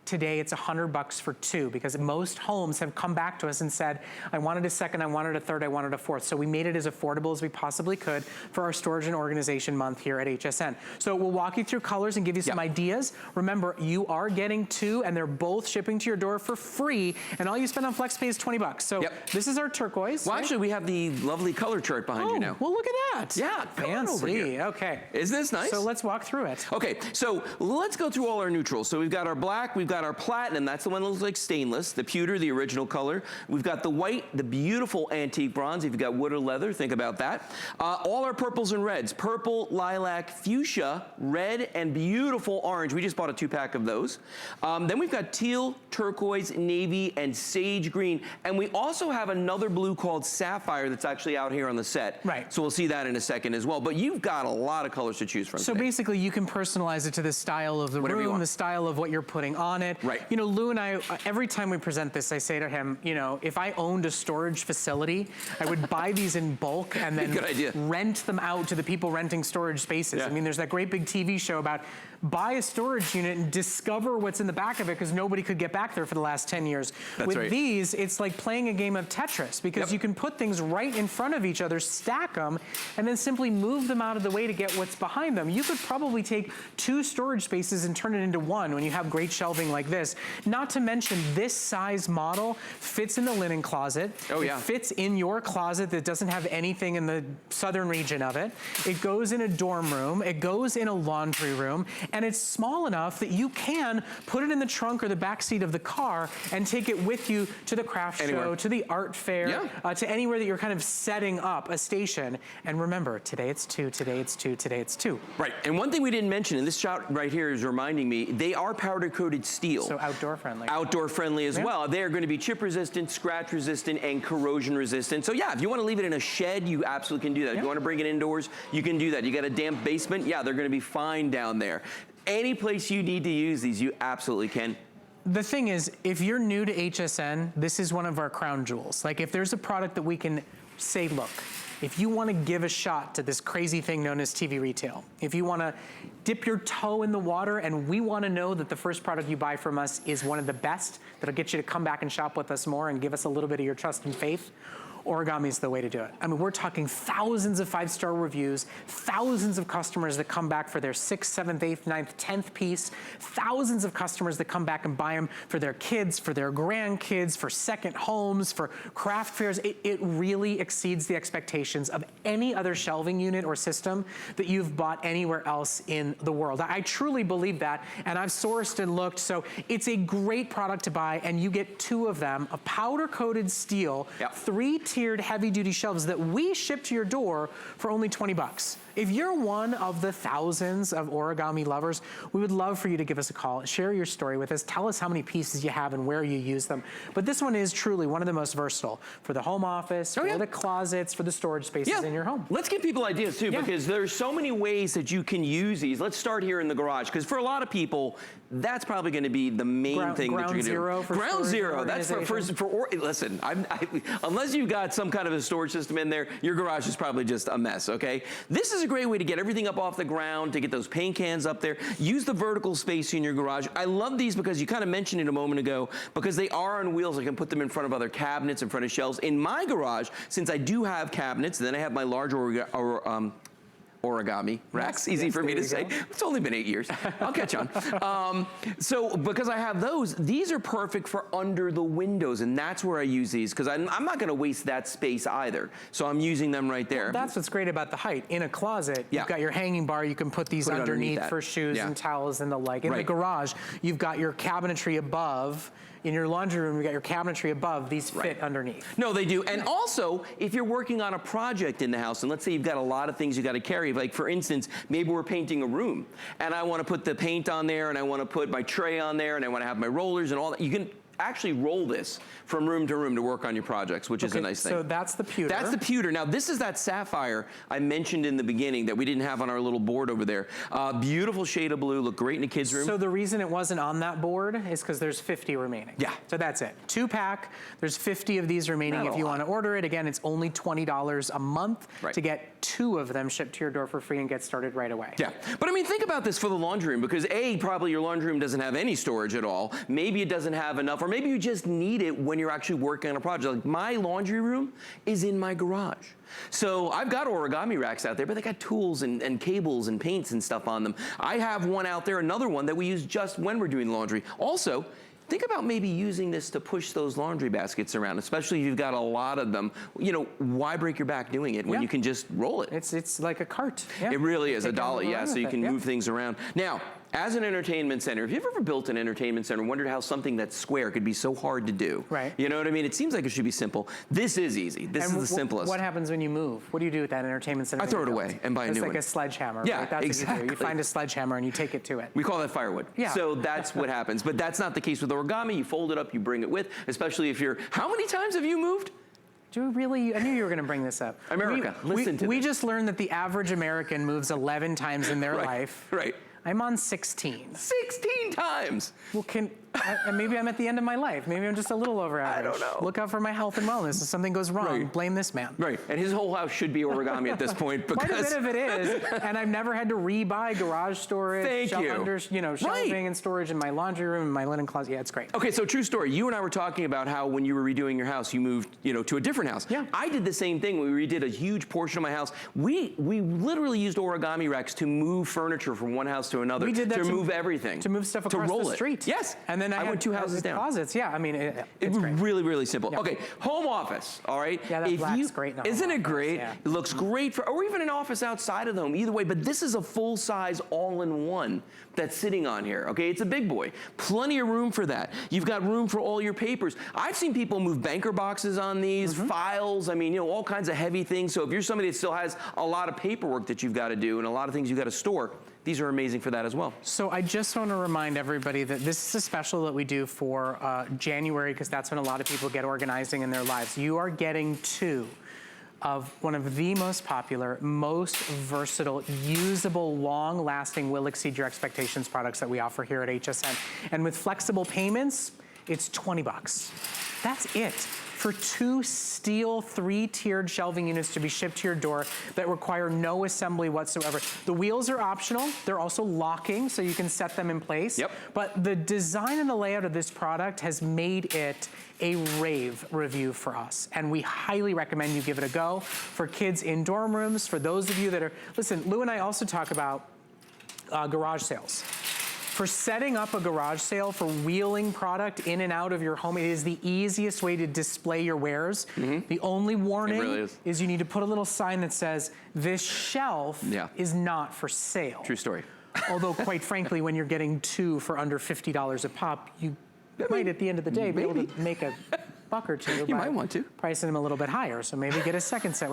Today it's $100 for two, because most homes have come back to us and said, I wanted a second, I wanted a third, I wanted a fourth. So we made it as affordable as we possibly could for our Storage and Organization Month here at HSN. So we'll walk you through colors and give you some ideas. Remember, you are getting two, and they're both shipping to your door for free, and all you spend on FlexPay is $20. So this is our turquoise. Well, actually, we have the lovely color chart behind you now. Well, look at that. Yeah, fancy. Okay. Isn't this nice? So let's walk through it. Okay, so let's go through all our neutrals. So we've got our black, we've got our platinum, that's the one that looks like stainless, the pewter, the original color. We've got the white, the beautiful antique bronze. If you've got wood or leather, think about that. All our purples and reds, purple, lilac, fuchsia, red, and beautiful orange. We just bought a 2-pack of those. Then we've got teal, turquoise, navy, and sage green. And we also have another blue called sapphire that's actually out here on the set. Right. So we'll see that in a second as well. But you've got a lot of colors to choose from. So basically, you can personalize it to the style of the room, the style of what you're putting on it. Right. You know, Lou and I, every time we present this, I say to him, you know, if I owned a storage facility, I would buy these in bulk and then rent them out to the people renting storage spaces. I mean, there's that great big TV show about buy a storage unit and discover what's in the back of it, because nobody could get back there for the last 10 years. With these, it's like playing a game of Tetris, because you can put things right in front of each other, stack them, and then simply move them out of the way to get what's behind them. You could probably take 2 storage spaces and turn it into 1 when you have great shelving like this. Not to mention, this size model fits in the linen closet. It fits in your closet that doesn't have anything in the southern region of it. It goes in a dorm room. It goes in a laundry room. And it's small enough that you can put it in the trunk or the back seat of the car and take it with you to the craft show, to the art fair, to anywhere that you're kind of setting up a station. And remember, today it's 2, today it's 2, today it's 2. Right, and one thing we didn't mention, and this shot right here is reminding me, they are powder-coated steel. So outdoor friendly. Outdoor friendly as well. They are going to be chip resistant, scratch resistant, and corrosion resistant. So yeah, if you want to leave it in a shed, you absolutely can do that. If you want to bring it indoors, you can do that. You got a damp basement, they're going to be fine down there. Any place you need to use these, you absolutely can. The thing is, if you're new to HSN, this is one of our crown jewels. Like, if there's a product that we can say, look, if you want to give a shot to this crazy thing known as TV retail, if you want to dip your toe in the water and we want to know that the first product you buy from us is one of the best, that'll get you to come back and shop with us more and give us a little bit of your trust and faith, Origami is the way to do it. I mean, we're talking thousands of 5-star reviews, thousands of customers that come back for their 6th, 7th, 8th, 9th, 10th piece, thousands of customers that come back and buy them for their kids, for their grandkids, for second homes, for craft fairs. It really exceeds the expectations of any other shelving unit or system that you've bought anywhere else in the world. I truly believe that, and I've sourced and looked, so it's a great product to buy, and you get 2 of them, a powder-coated steel, 3-tiered heavy-duty shelves that we ship to your door for only $20. If you're one of the thousands of origami lovers, we would love for you to give us a call, share your story with us, tell us how many pieces you have and where you use them. But this one is truly one of the most versatile for the home office, for the closets, for the storage spaces in your home. Let's give people ideas too, because there's so many ways that you can use these. Let's start here in the garage, because for a lot of people, that's probably going to be the main thing that you're going to do. Ground zero. That's listen, unless you've got some kind of a storage system in there, your garage is probably just a mess, okay? This is a great way to get everything up off the ground, to get those paint cans up there. Use the vertical space in your garage. I love these because you kind of mentioned it a moment ago, because they are on wheels. I can put them in front of other cabinets, in front of shelves. In my garage, since I do have cabinets, then I have my large origami racks. Easy for me to say. It's only been 8 years. I'll catch on. So because I have those, these are perfect for under the windows, and that's where I use these, because I'm not going to waste that space either. So I'm using them right there. Well, that's what's great about the height. In a closet, you've got your hanging bar. You can put these underneath for shoes and towels and the like. In the garage, you've got your cabinetry above. In your laundry room, you've got your cabinetry above. These fit underneath. No, they do. And also, if you're working on a project in the house, and let's say you've got a lot of things you got to carry, like for instance, maybe we're painting a room, and I want to put the paint on there, and I want to put my tray on there, and I want to have my rollers and all that. You can actually roll this from room to room to work on your projects, which is a nice thing. So that's the pewter. That's the pewter. Now this is that sapphire I mentioned in the beginning that we didn't have on our little board over there. Beautiful shade of blue, look great in a kid's room. So the reason it wasn't on that board is because there's 50 remaining. Yeah. So that's it. 2-pack, there's 50 of these remaining. Not if you want to order it, again, it's only $20 a month to get 2 of them shipped to your door for free and get started right away. Yeah, but I mean, think about this for the laundry room, because A, probably your laundry room doesn't have any storage at all. Maybe it doesn't have enough, or maybe you just need it when you're actually working on a project. Like my laundry room is in my garage. So I've got origami racks out there, but they got tools and cables and paints and stuff on them. I have one out there, another one that we use just when we're doing laundry. Also, think about maybe using this to push those laundry baskets around, especially if you've got a lot of them. You know, why break your back doing it when you can just roll it? It's like a cart. Yeah. It really is, a dolly, so you can move things around. Now, as an entertainment center, if you've ever built an entertainment center and wondered how something that's square could be so hard to do, you know what I mean? It seems like it should be simple. This is easy. This is the simplest. What happens when you move? What do you do with that entertainment center? I throw it away and buy a new one. It's like a sledgehammer. Yeah, right? That's exactly. What you do. You find a sledgehammer and you take it to it. We call that firewood. Yeah. So that's what happens. But that's not the case with origami. You fold it up, you bring it with, especially if you're, how many times have you moved? Do we really? I knew you were going to bring this up. America, listen to this. We just learned that the average American moves 11 times in their life. Right. I'm on 16. 16 times! Well, maybe I'm at the end of my life. Maybe I'm just a little over average. I don't know. Look out for my health and wellness. If something goes wrong, blame this man. Right, and his whole house should be origami at this point because... Quite a bit of it is, and I've never had to rebuy garage storage, shelving and storage in my laundry room and my linen closet. Yeah, it's great. Okay, so true story. You and I were talking about how when you were redoing your house, you moved, to a different house. Yeah. I did the same thing when we redid a huge portion of my house. We literally used origami racks to move furniture from one house to another. We did that to move everything. To move stuff across roll the street. Yes. And then I went 2 houses down. Closets. Yeah, I mean, it's great. really, really simple. Yep. Okay, home office, all right? Yeah, that black's great. Isn't it great? Yeah. It looks great for, or even an office outside of the home, either way, but this is a full-size all-in-one that's sitting on here, okay? It's a big boy. Plenty of room for that. You've got room for all your papers. I've seen people move banker boxes on these, files, I mean, all kinds of heavy things. So if you're somebody that still has a lot of paperwork that you've got to do and a lot of things you've got to store, these are amazing for that as well. So I just want to remind everybody that this is a special that we do for January, because that's when a lot of people get organizing in their lives. You are getting 2 of one of the most popular, most versatile, usable, long-lasting, will exceed your expectations products that we offer here at HSN. And with flexible payments, it's 20 bucks. That's it. For 2 steel 3-tiered shelving units to be shipped to your door that require no assembly whatsoever. The wheels are optional. They're also locking, so you can set them in place. Yep. But the design and the layout of this product has made it a rave review for us. And we highly recommend you give it a go. For kids in dorm rooms, for those of you that are, listen, Lou and I also talk about garage sales. For setting up a garage sale, for wheeling product in and out of your home, it is the easiest way to display your wares. The only warning is you need to put a little sign that says, this shelf is not for sale. True story. Although, quite frankly, when you're getting 2 for under $50 a pop, you might, at the end of the day, be able to make a buck or 2. You might want to. Pricing them a little bit higher, so maybe get a second set.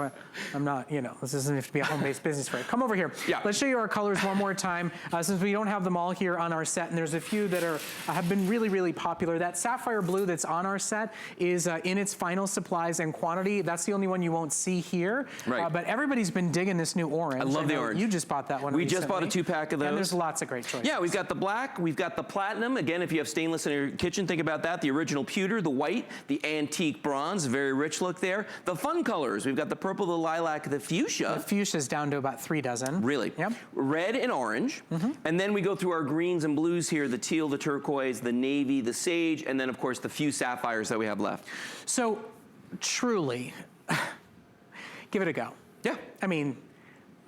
I'm not, this doesn't have to be a home-based business for it. Come over here. Yeah. Let's show you our colors one more time, since we don't have them all here on our set, and there's a few that have been really, really popular. That sapphire blue that's on our set is in its final supplies and quantity. That's the only one you won't see here. Right. But everybody's been digging this new orange. I love the orange. You just bought that one We recently. just bought a 2-pack of those. And there's lots of great choices. Yeah, we've got the black, we've got the platinum. Again, if you have stainless in your kitchen, think about that. The original pewter, the white, the antique bronze, very rich look there. The fun colors, we've got the purple, the lilac, the fuchsia. The fuchsia's down to about 3 dozen. Really? Yep. Red and orange. And then we go through our greens and blues here, the teal, the turquoise, the navy, the sage, and then of course the few sapphires that we have left. So, truly, give it a go. Yeah. I mean,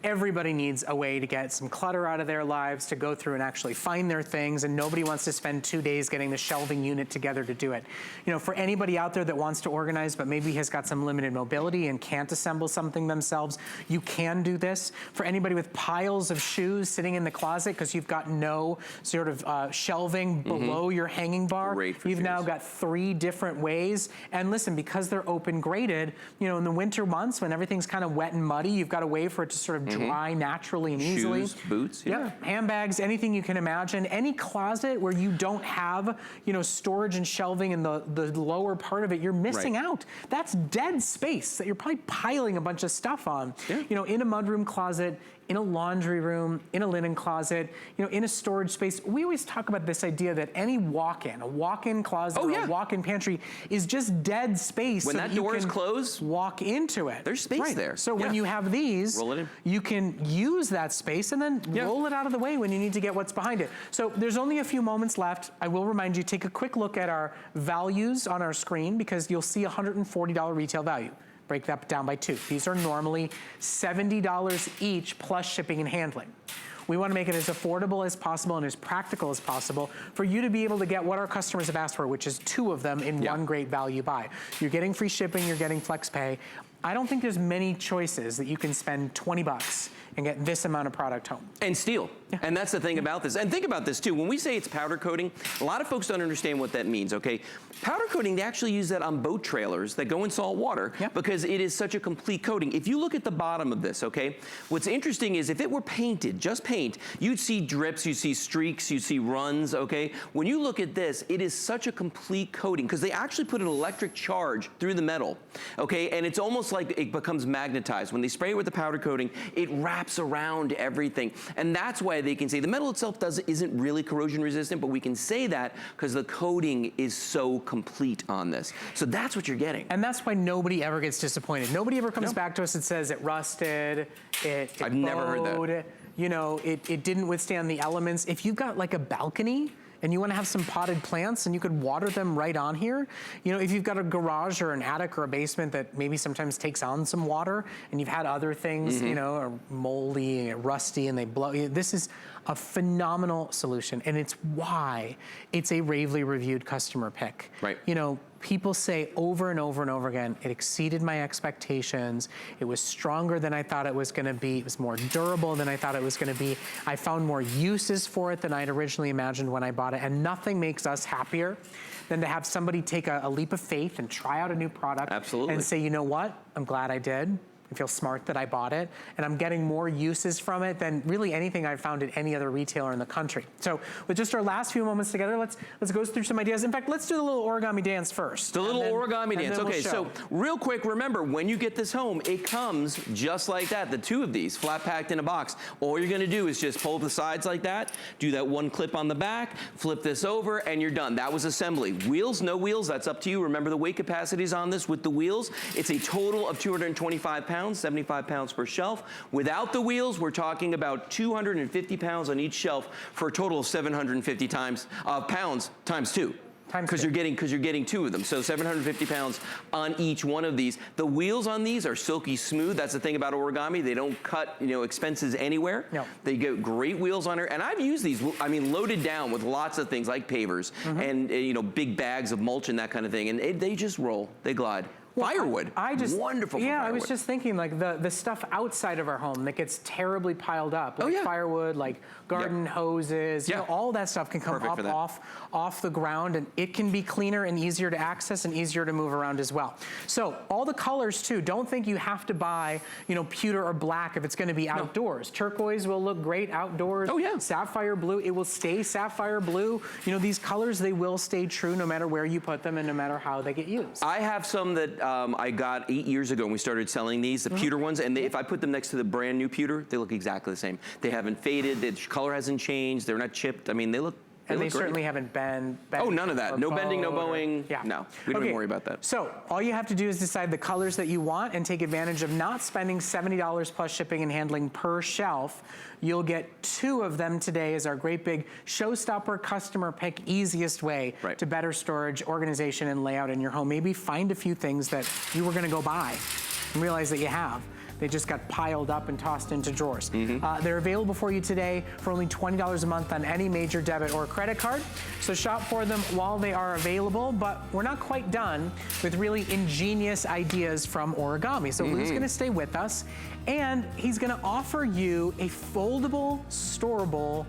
everybody needs a way to get some clutter out of their lives, to go through and actually find their things, and nobody wants to spend 2 days getting the shelving unit together to do it. For anybody out there that wants to organize but maybe has got some limited mobility and can't assemble something themselves, you can do this. For anybody with piles of shoes sitting in the closet because you've got no sort of shelving below your hanging bar, you've now got 3 different ways. And listen, because they're open graded, in the winter months when everything's kind of wet and muddy, you've got a way for it to sort of dry naturally and easily. Shoes, boots, yeah. Handbags, anything you can imagine. Any closet where you don't have, you know, storage and shelving in the lower part of it, you're missing out. That's dead space that you're probably piling a bunch of stuff on. You know, in a mudroom closet, in a laundry room, in a linen closet, you know, in a storage space. We always talk about this idea that any walk-in, a walk-in closet or a walk-in pantry is just dead space. When that door's closed, walk into it. There's space there. So when you have these, roll it in. You can use that space and then roll it out of the way when you need to get what's behind it. So there's only a few moments left. I will remind you, take a quick look at our values on our screen because you'll see $140 retail value. Break that down by 2. These are normally $70 each plus shipping and handling. We want to make it as affordable as possible and as practical as possible for you to be able to get what our customers have asked for, which is 2 of them in one great value buy. You're getting free shipping, you're getting flex pay. I don't think there's many choices that you can spend 20 bucks and get this amount of product home. And steal. And that's the thing about this. And think about this too. When we say it's powder coating, a lot of folks don't understand what that means, okay? Powder coating, they actually use that on boat trailers that go in salt water because it is such a complete coating. If you look at the bottom of this, okay, what's interesting is if it were painted, just paint, you'd see drips, you'd see streaks, you'd see runs, okay? When you look at this, it is such a complete coating because they actually put an electric charge through the metal, okay? And it's almost like it becomes magnetized. When they spray it with the powder coating, it wraps around everything. And that's why they can say the metal itself isn't really corrosion resistant, but we can say that because the coating is so complete on this. So that's what you're getting. And that's why nobody ever gets disappointed. Nobody ever comes back to us and says it rusted, it I've never heard that. You know, it didn't withstand the elements. If you've got like a balcony and you want to have some potted plants and you could water them right on here, you know, if you've got a garage or an attic or a basement that maybe sometimes takes on some water and you've had other things, you know, are moldy, rusty, and they blow, this is a phenomenal solution. And it's why it's a Ravely reviewed customer pick. Right. You know, people say over and over and over again, it exceeded my expectations. It was stronger than I thought it was gonna be. It was more durable than I thought it was gonna be. I found more uses for it than I'd originally imagined when I bought it. And nothing makes us happier than to have somebody take a leap of faith and try out a new product. Absolutely. And say, you know what? I'm glad I did. I feel smart that I bought it, and I'm getting more uses from it than really anything I've found at any other retailer in the country. So with just our last few moments together, let's go through some ideas. In fact, let's do the little origami dance first. The little origami dance. Okay, so real quick, remember, when you get this home, it comes just like that, the 2 of these, flat packed in a box. All you're gonna do is just pull the sides like that, do that 1 clip on the back, flip this over, and you're done. That was assembly. Wheels, no wheels, that's up to you. Remember the weight capacities on this with the wheels. It's a total of 225 pounds. 75 pounds per shelf. Without the wheels, we're talking about 250 pounds on each shelf for a total of 750 pounds times 2. Because you're getting 2 of them, so 750 pounds on each one of these. The wheels on these are silky smooth. That's the thing about origami; they don't cut, you know, expenses anywhere. No. They get great wheels on here, and I've used these. I mean, loaded down with lots of things like pavers and you know, big bags of mulch and that kind of thing, and they just roll. They glide. Well, firewood, wonderful for firewood. I was just thinking like the stuff outside of our home that gets terribly piled up, like firewood, like garden hoses, you know, all that stuff can come up off the ground, and it can be cleaner and easier to access and easier to move around as well. So all the colors too, don't think you have to buy, you know, pewter or black if it's gonna be outdoors. Turquoise will look great outdoors. Oh yeah. Sapphire blue, it will stay sapphire blue. You know, these colors, they will stay true no matter where you put them and no matter how they get used. I have some that I got 8 years ago when we started selling these, the pewter ones, and if I put them next to the brand new pewter, they look exactly the same. They haven't faded, the color hasn't changed, they're not chipped. I mean, they look And they certainly haven't bent. Oh, none of that. No bending, no bowing. No, we don't even worry about that. So all you have to do is decide the colors that you want and take advantage of not spending $70 plus shipping and handling per shelf. You'll get 2 of them today as our great big showstopper customer pick, easiest way to better storage, organization, and layout in your home. Maybe find a few things that you were gonna go buy and realize that you have. They just got piled up and tossed into drawers. They're available for you today for only $20 a month on any major debit or credit card. So shop for them while they are available, but we're not quite done with really ingenious ideas from Origami. So Lou's gonna stay with us, and he's gonna offer you a foldable, storable,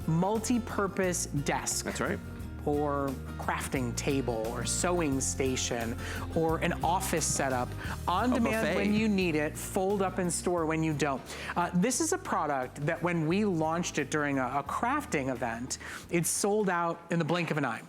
multi-purpose desk. That's right. or crafting table or sewing station or an office setup, on demand when you need it, fold up in store when you don't. This is a product that when we launched it during a crafting event, it sold out in the blink of an eye.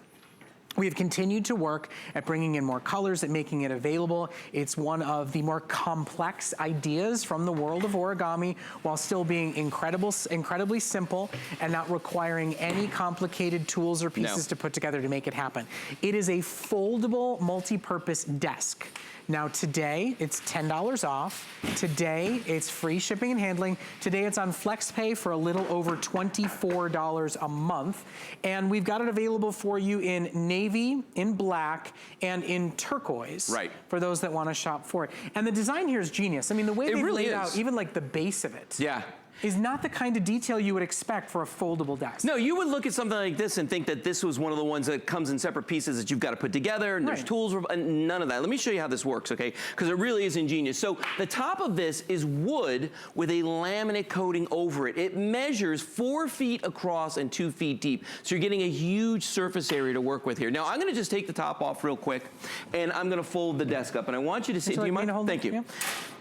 We have continued to work at bringing in more colors, at making it available. It's one of the more complex ideas from the world of origami, while still being incredibly simple and not requiring any complicated tools or pieces to put together to make it happen. It is a foldable multi-purpose desk. Now today, it's $10 off. Today, it's free shipping and handling. Today, it's on FlexPay for a little over $24 a month. And we've got it available for you in navy, in black, and in turquoise. Right. For those that want to shop for it. And the design here is genius. I mean, the way they laid out, even like the base of it. Yeah. Is not the kind of detail you would expect for a foldable desk. No, you would look at something like this and think that this was one of the ones that comes in separate pieces that you've got to put together, and there's tools, and none of that. Let me show you how this works, okay? Because it really is ingenious. So the top of this is wood with a laminate coating over it. It measures 4 feet across and 2 feet deep. So you're getting a huge surface area to work with here. Now I'm gonna just take the top off real quick, and I'm gonna fold the desk up. And I want you to see, do you mind? Thank you.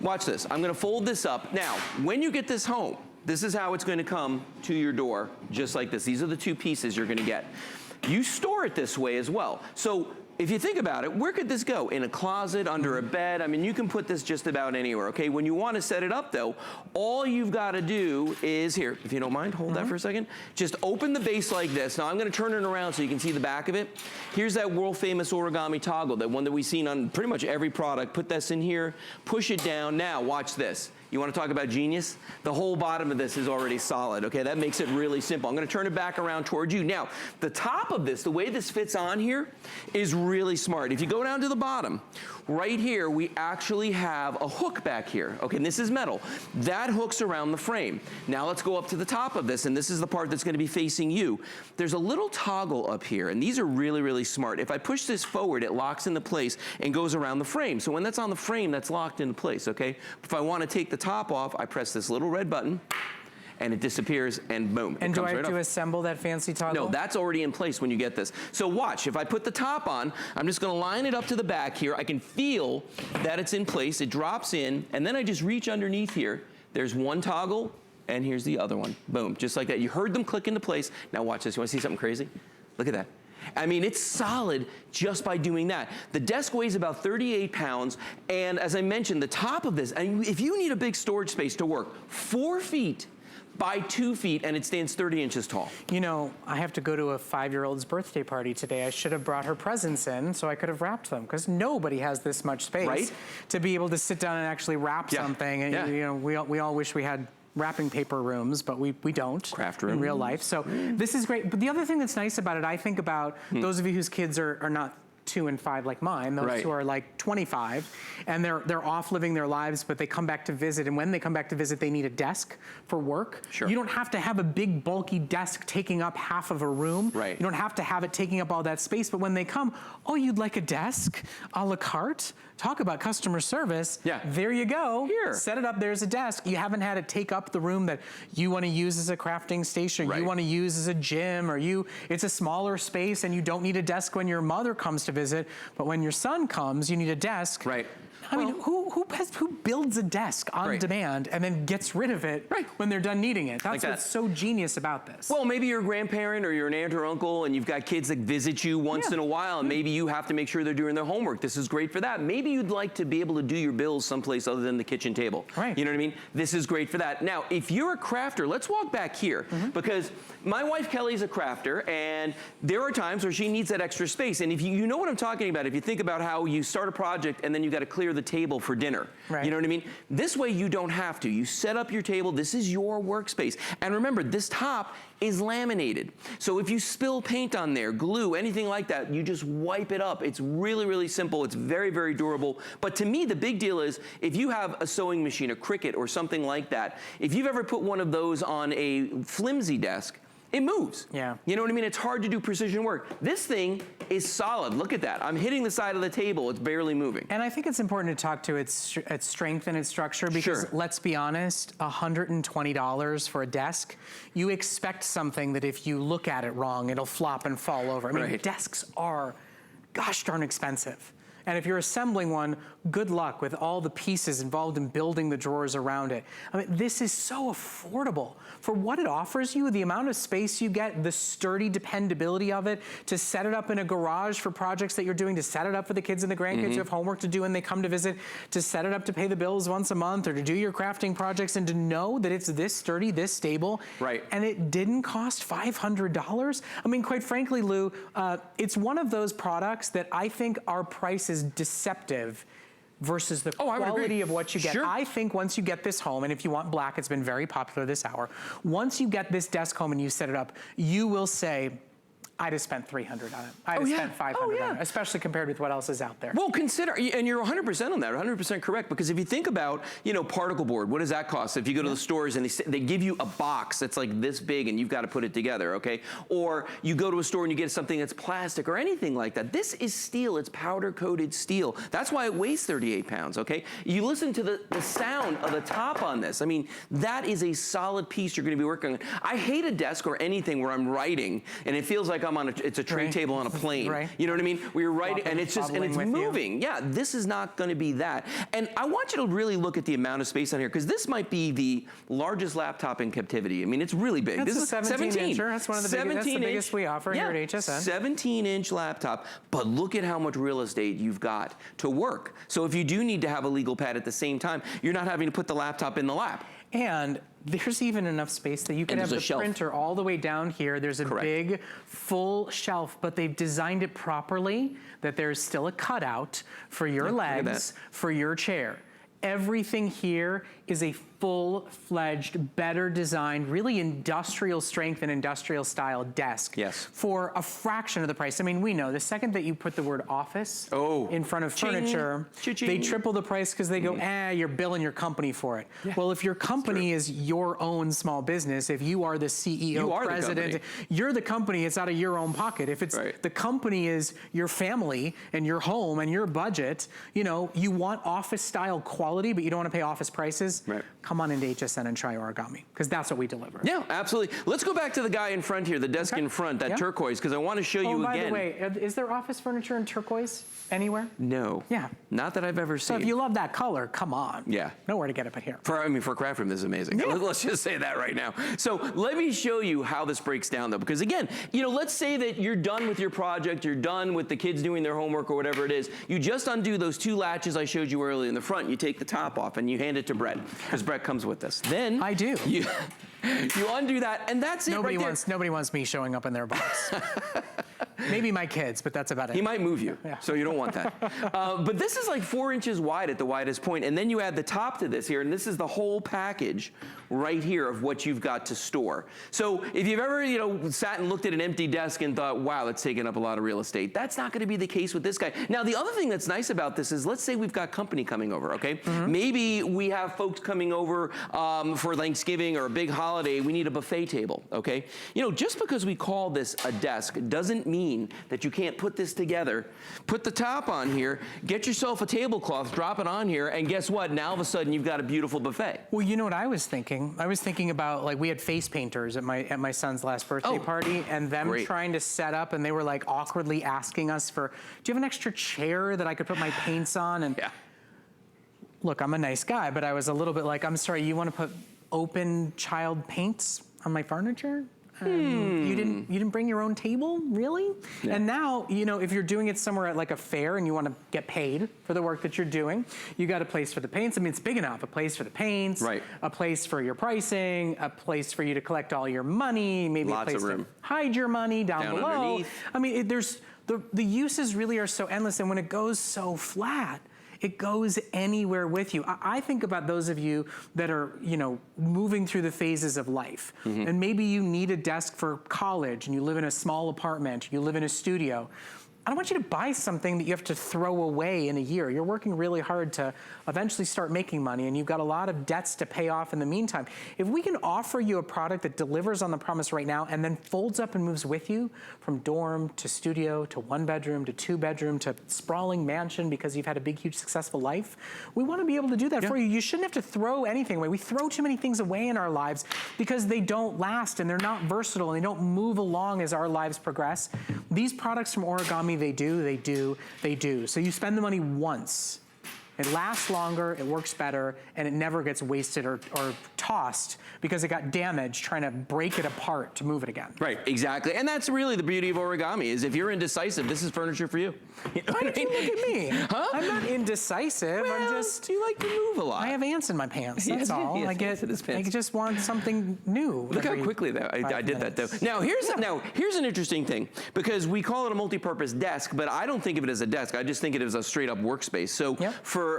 Watch this. I'm gonna fold this up. Now, when you get this home, this is how it's going to come to your door, just like this. These are the 2 pieces you're going to get. You store it this way as well. So if you think about it, where could this go? In a closet, under a bed? I mean, you can put this just about anywhere, okay? When you want to set it up, though, all you've got to do is, here, if you don't mind, hold that for a second. Just open the base like this. Now, I'm going to turn it around so you can see the back of it. Here's that world-famous origami toggle, that one that we've seen on pretty much every product. Put this in here, push it down. Now, watch this. You want to talk about genius? The whole bottom of this is already solid, okay? That makes it really simple. I'm going to turn it back around towards you. Now, the top of this, the way this fits on here, is really smart. If you go down to the bottom, right here, we actually have a hook back here, okay? And this is metal. That hooks around the frame. Now let's go up to the top of this, and this is the part that's going to be facing you. There's a little toggle up here, and these are really, really smart. If I push this forward, it locks into place and goes around the frame. So when that's on the frame, that's locked into place, okay? If I want to take the top off, I press this little red button, and it disappears, and boom. And do I have to assemble that fancy toggle? No, that's already in place when you get this. So watch, if I put the top on, I'm just gonna line it up to the back here. I can feel that it's in place, it drops in, and then I just reach underneath here. There's one toggle, and here's the other one. Boom, just like that. You heard them click into place. Now watch this, you wanna see something crazy? Look at that. I mean, it's solid just by doing that. The desk weighs about 38 pounds, and as I mentioned, the top of this, and if you need a big storage space to work, 4 feet by 2 feet, and it stands 30 inches tall. You know, I have to go to a 5-year-old's birthday party today. I should have brought her presents in so I could have wrapped them, because nobody has this much space to be able to sit down and actually wrap something. And you know, we all wish we had wrapping paper rooms, but we don't craft room in real life. So this is great. But the other thing that's nice about it, I think about those of you whose kids are not 2 and 5 like mine, those who are like 25, and they're off living their lives, but they come back to visit, and when they come back to visit, they need a desk for work. Sure. You don't have to have a big bulky desk taking up half of a room. Right. You don't have to have it taking up all that space, but when they come, oh, you'd like a desk a la carte? Talk about customer service. Yeah. There you go. Here. Set it up, there's a desk. You haven't had it take up the room that you want to use as a crafting station, or you want to use as a gym, or it's a smaller space and you don't need a desk when your mother comes to visit, but when your son comes, you need a desk. Right. I mean, who builds a desk on demand and then gets rid of it when they're done needing it? That's what's so genius about this. Well, maybe you're a grandparent or you're an aunt or uncle and you've got kids that visit you once in a while, and maybe you have to make sure they're doing their homework. This is great for that. Maybe you'd like to be able to do your bills someplace other than the kitchen table. Right. You know what I mean? This is great for that. Now, if you're a crafter, let's walk back here, because my wife Kelly's a crafter, and there are times where she needs that extra space. And if you know what I'm talking about, if you think about how you start a project and then you got to clear the table for dinner. Right. You know what I mean? This way you don't have to. You set up your table. This is your workspace. And remember, this top is laminated. So if you spill paint on there, glue, anything like that, you just wipe it up. It's really, really simple. It's very, very durable. But to me, the big deal is if you have a sewing machine, a Cricut, or something like that, if you've ever put one of those on a flimsy desk, it moves. Yeah. You know what I mean? It's hard to do precision work. This thing is solid. Look at that. I'm hitting the side of the table. It's barely moving. And I think it's important to talk to its strength and its structure because Sure. let's be honest, $120 for a desk, you expect something that if you look at it wrong, it'll flop and fall over. I mean, Right. desks are gosh darn expensive. And if you're assembling one, good luck with all the pieces involved in building the drawers around it. I mean, this is so affordable for what it offers you, the amount of space you get, the sturdy dependability of it, to set it up in a garage for projects that you're doing, to set it up for the kids and the grandkids who have homework to do and they come to visit, to set it up to pay the bills once a month or to do your crafting projects and to know that it's this sturdy, this stable. Right. And it didn't cost $500. I mean, quite frankly, Lou, it's one of those products that I think our price is deceptive versus the quality of what you get. Sure. I think once you get this home, and if you want black, it's been very popular this hour, once you get this desk home and you set it up, you will say, I'd have spent $300 on it. I'd have spent $500 on it, especially compared with what else is out there. Well, consider, and you're 100% on that, 100% correct, because if you think about, you know, particle board, what does that cost? If you go to the stores and they give you a box that's like this big and you've got to put it together, okay? Or you go to a store and you get something that's plastic or anything like that. This is steel, it's powder-coated steel. That's why it weighs 38 pounds, okay? You listen to the sound of the top on this. I mean, that is a solid piece you're going to be working on. I hate a desk or anything where I'm writing and it feels like I'm on it's a tray table on a plane. Right. You know what I mean? Where you're writing and it's just, and it's with moving. Yeah, this is not going to be that. And I want you to really look at the amount of space on here because this might be the largest laptop in captivity. I mean, it's really big. That's this a is 17-incher. That's one of the biggest, that's the biggest we offer here at HSN. 17-inch laptop. But look at how much real estate you've got to work. So if you do need to have a legal pad at the same time, you're not having to put the laptop in the lap. And there's even enough space that you can have the printer all the way down here. There's a big, full shelf, but they've designed it properly that there's still a cutout for your legs, for your chair. Everything here is a full-fledged, better designed, really industrial strength and industrial style desk for a fraction of the price. I mean, we know the second that you put the word office in front of furniture, they triple the price because they go, you're billing your company for it. Well, if your company is your own small business, if you are the CEO, president, you're the company, it's out of your own pocket. If it's the company is your family and your home and your budget, you know, you want office style quality, but you don't want to pay office prices, come on into HSN and try Origami, because that's what we deliver. Yeah, absolutely. Let's go back to the guy in front here, the desk in front, that turquoise, because I want to show you again. By the way, is there office furniture in turquoise anywhere? No. Yeah. Not that I've ever seen. So if you love that color, come on. Yeah. Nowhere to get it but here. For a craft room, this is amazing. Yeah. Let's just say that right now. So let me show you how this breaks down, though, because again, you know, let's say that you're done with your project, you're done with the kids doing their homework or whatever it is. You just undo those two latches I showed you earlier in the front. You take the top off and you hand it to Brett, because Brett comes with us. Then I do. You undo that, and that's it. Nobody wants me showing up in their box. Maybe my kids, but that's about it. He might move you, so you don't want that. But this is like 4 inches wide at the widest point, and then you add the top to this here, and this is the whole package right here of what you've got to store. So if you've ever, you know, sat and looked at an empty desk and thought, wow, that's taking up a lot of real estate, that's not going to be the case with this guy. Now, the other thing that's nice about this is, let's say we've got company coming over, okay? Maybe we have folks coming over for Thanksgiving or a big holiday. We need a buffet table, okay? You know, just because we call this a desk doesn't mean that you can't put this together, put the top on here, get yourself a tablecloth, drop it on here, and guess what? Now all of a sudden you've got a beautiful buffet. Well, you know what I was thinking? I was thinking about, like, we had face painters at my son's last birthday party, and them trying to set up, and they were like awkwardly asking us for, do you have an extra chair that I could put my paints on? And look, I'm a nice guy, but I was a little bit like, I'm sorry, you want to put open child paints on my furniture? You didn't bring your own table, really? And now, you know, if you're doing it somewhere at like a fair and you want to get paid for the work that you're doing, you got a place for the paints. I mean, it's big enough. A place for the paints, a place for your pricing, a place for you to collect all your money, maybe a place to hide your money down below. Underneath. I mean, there's the uses really are so endless, and when it goes so flat, it goes anywhere with you. I think about those of you that are, you know, moving through the phases of life. And maybe you need a desk for college and you live in a small apartment, you live in a studio. I don't want you to buy something that you have to throw away in a year. You're working really hard to eventually start making money, and you've got a lot of debts to pay off in the meantime. If we can offer you a product that delivers on the promise right now and then folds up and moves with you from dorm to studio to 1 bedroom to 2 bedroom to sprawling mansion because you've had a big, huge, successful life, we want to be able to do that for you. You shouldn't have to throw anything away. We throw too many things away in our lives because they don't last and they're not versatile and they don't move along as our lives progress. These products from Origami, they do. So you spend the money once. It lasts longer, it works better, and it never gets wasted or tossed because it got damaged trying to break it apart to move it again. Right, exactly. And that's really the beauty of Origami, is if you're indecisive, this is furniture for you. You know Why did you look at me? Huh? I'm not indecisive. Well, I'm just... you like to move a lot. I have ants in my pants, that's all. Yes, I just want something new. Look how quickly I did that, though. Now, here's an interesting thing, because we call it a multi-purpose desk, but I don't think of it as a desk. I just think of it as a straight-up workspace. So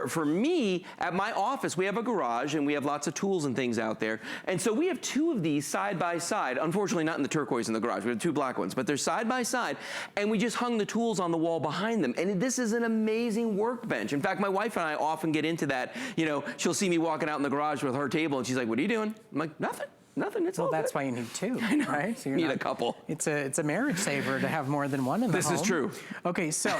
for me, at my office, we have a garage, and we have lots of tools and things out there. And so we have 2 of these side by side. Unfortunately, not in the turquoise in the garage. We have 2 black ones, but they're side by side. And we just hung the tools on the wall behind them. And this is an amazing workbench. In fact, my wife and I often get into that. You know, she'll see me walking out in the garage with her table, and she's like, "What are you doing?" I'm like, "Nothing. Nothing, it's all that's good." why you need 2, right? So you need a couple. It's a marriage saver to have more than one in the home. This is true. Okay, so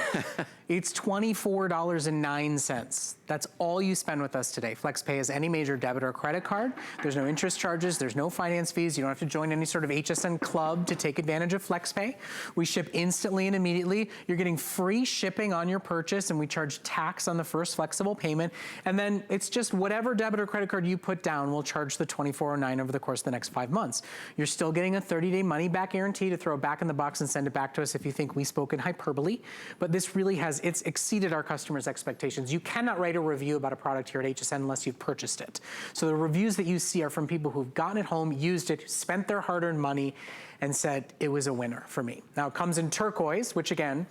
it's $24.09. That's all you spend with us today. FlexPay is any major debit or credit card. There's no interest charges, there's no finance fees. You don't have to join any sort of HSN club to take advantage of FlexPay. We ship instantly and immediately. You're getting free shipping on your purchase, and we charge tax on the first flexible payment. And then it's just whatever debit or credit card you put down, we'll charge the $24.09 over the course of the next 5 months. You're still getting a 30-day money-back guarantee to throw back in the box and send it back to us if you think we spoke in hyperbole. But this really it's exceeded our customers' expectations. You cannot write a review about a product here at HSN unless you've purchased it. So the reviews that you see are from people who've gotten it home, used it, spent their hard-earned money, and said it was a winner for me. Now it comes in turquoise, which again,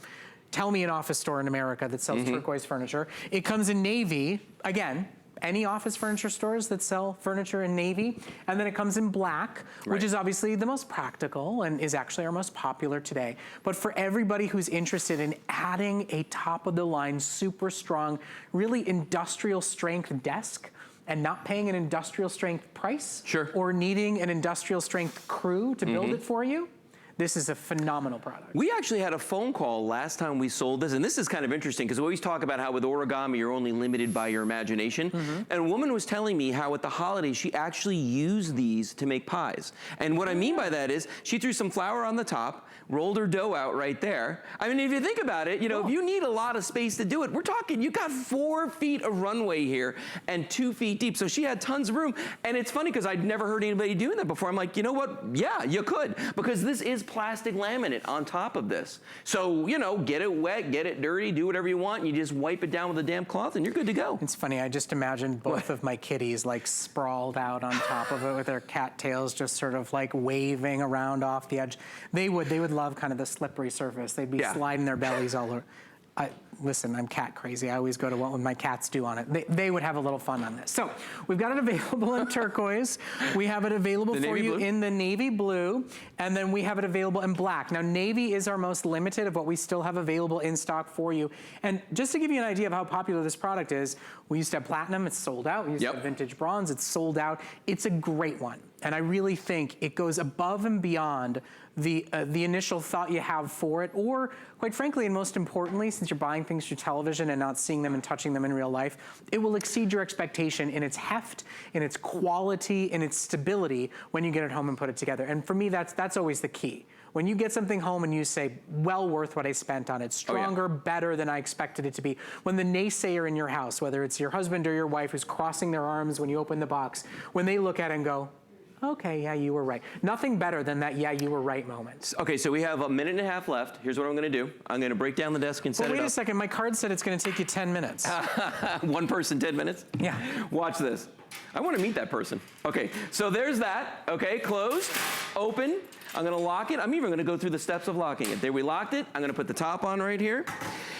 tell me an office store in America that sells turquoise furniture. It comes in navy, again, any office furniture stores that sell furniture in navy, and then it comes in black, which is obviously the most practical and is actually our most popular today. But for everybody who's interested in adding a top-of-the-line, super strong, really industrial strength desk, and not paying an industrial strength price, or needing an industrial strength crew to build it for you, this is a phenomenal product. We actually had a phone call last time we sold this, and this is kind of interesting because we always talk about how with Origami you're only limited by your imagination. And a woman was telling me how at the holidays she actually used these to make pies. And what I mean by that is she threw some flour on the top, rolled her dough out right there. I mean, if you think about it, you know, if you need a lot of space to do it, we're talking, you got 4 feet of runway here and 2 feet deep. So she had tons of room. And it's funny because I'd never heard anybody doing that before. I'm like, you know what? Yeah, you could, because this is plastic laminate on top of this. So, you know, get it wet, get it dirty, do whatever you want. You just wipe it down with a damp cloth and you're good to go. It's funny, I just imagined both of my kitties like sprawled out on top of it with their cat tails just sort of like waving around off the edge. They would love kind of the slippery surface. They'd be sliding their bellies all over. Listen, I'm cat crazy. I always go to what my cats do on it. They would have a little fun on this. So we've got it available in turquoise. We have it available for you in the navy blue, and then we have it available in black. Now, navy is our most limited of what we still have available in stock for you. And just to give you an idea of how popular this product is, we used to have platinum, it's sold out. We used to have vintage bronze, it's sold out. It's a great one. And I really think it goes above and beyond the initial thought you have for it, or quite frankly, and most importantly, since you're buying things through television and not seeing them and touching them in real life, it will exceed your expectation in its heft, in its quality, in its stability when you get it home and put it together. And for me, that's always the key. When you get something home and you say, well worth what I spent on it, stronger, better than I expected it to be. When the naysayer in your house, whether it's your husband or your wife who's crossing their arms when you open the box, when they look at it and go, okay, yeah, you were right. Nothing better than that, yeah, you were right moment. Okay, so we have a minute and a half left. Here's what I'm gonna do. I'm gonna break down the desk and set it up. Wait a second, my card said it's gonna take you 10 minutes. One person, 10 minutes? Yeah. Watch this. I wanna meet that person. Okay, so there's that. Okay, closed, open. I'm gonna lock it. I'm even gonna go through the steps of locking it. There, we locked it. I'm gonna put the top on right here.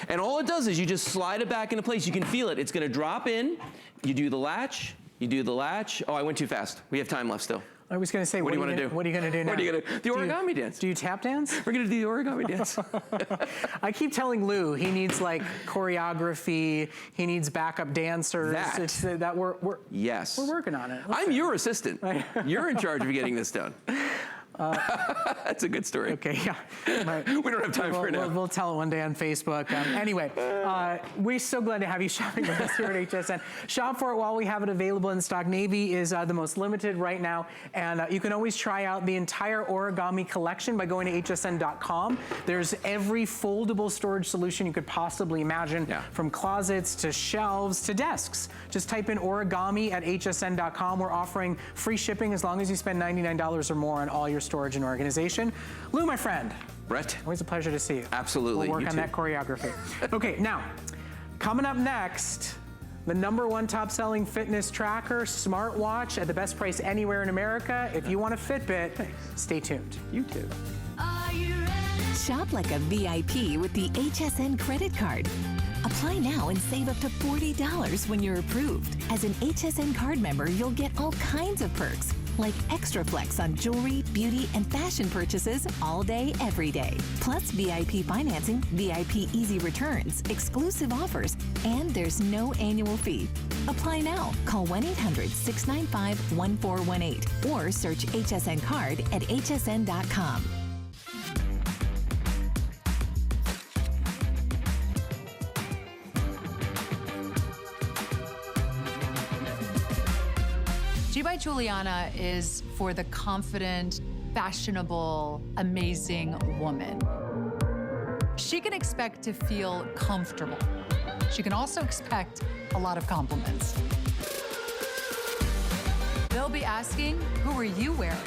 And all it does is you just slide it back into place. You can feel it. It's gonna drop in. You do the latch. You do the latch. Oh, I went too fast. We have time left still. I was going to say, What do you want to do? What are you going to do now? What are you going to do? The origami dance. Do you tap dance? We're going to do the origami dance. I keep telling Lou he needs like choreography. He needs backup dancers. Yes. We're working on it. I'm your assistant. You're in charge of getting this done. That's a good story. Okay, yeah. We don't have time for it now. We'll tell it one day on Facebook. Anyway, we're so glad to have you shopping with us here at HSN. Shop for it while we have it available in stock. Navy is the most limited right now, and you can always try out the entire origami collection by going to hsn.com. There's every foldable storage solution you could possibly imagine, from closets to shelves to desks. Just type in origami at hsn.com. We're offering free shipping as long as you spend $99 or more on all your storage and organization. Lou, my friend. Brett. Always a pleasure to see you. Absolutely. We'll work on that choreography. Okay, now, coming up next, the #1 top-selling fitness tracker, smartwatch at the best price anywhere in America. If you want a Fitbit, stay tuned. You too. Shop like a VIP with the Hsn Credit Card. Apply now and save up to $40 when you're approved. As an Hsn Card member, you'll get all kinds of perks, like extra flex on jewelry, beauty, and fashion purchases all day, every day. Plus VIP financing, VIP easy returns, exclusive offers, and there's no annual fee. Apply now. Call 1-800-695-1418 or search HSN Card at hsn.com. G by Juliana is for the confident, fashionable, amazing woman. She can expect to feel comfortable. She can also expect a lot of compliments. They'll be asking, who are you wearing?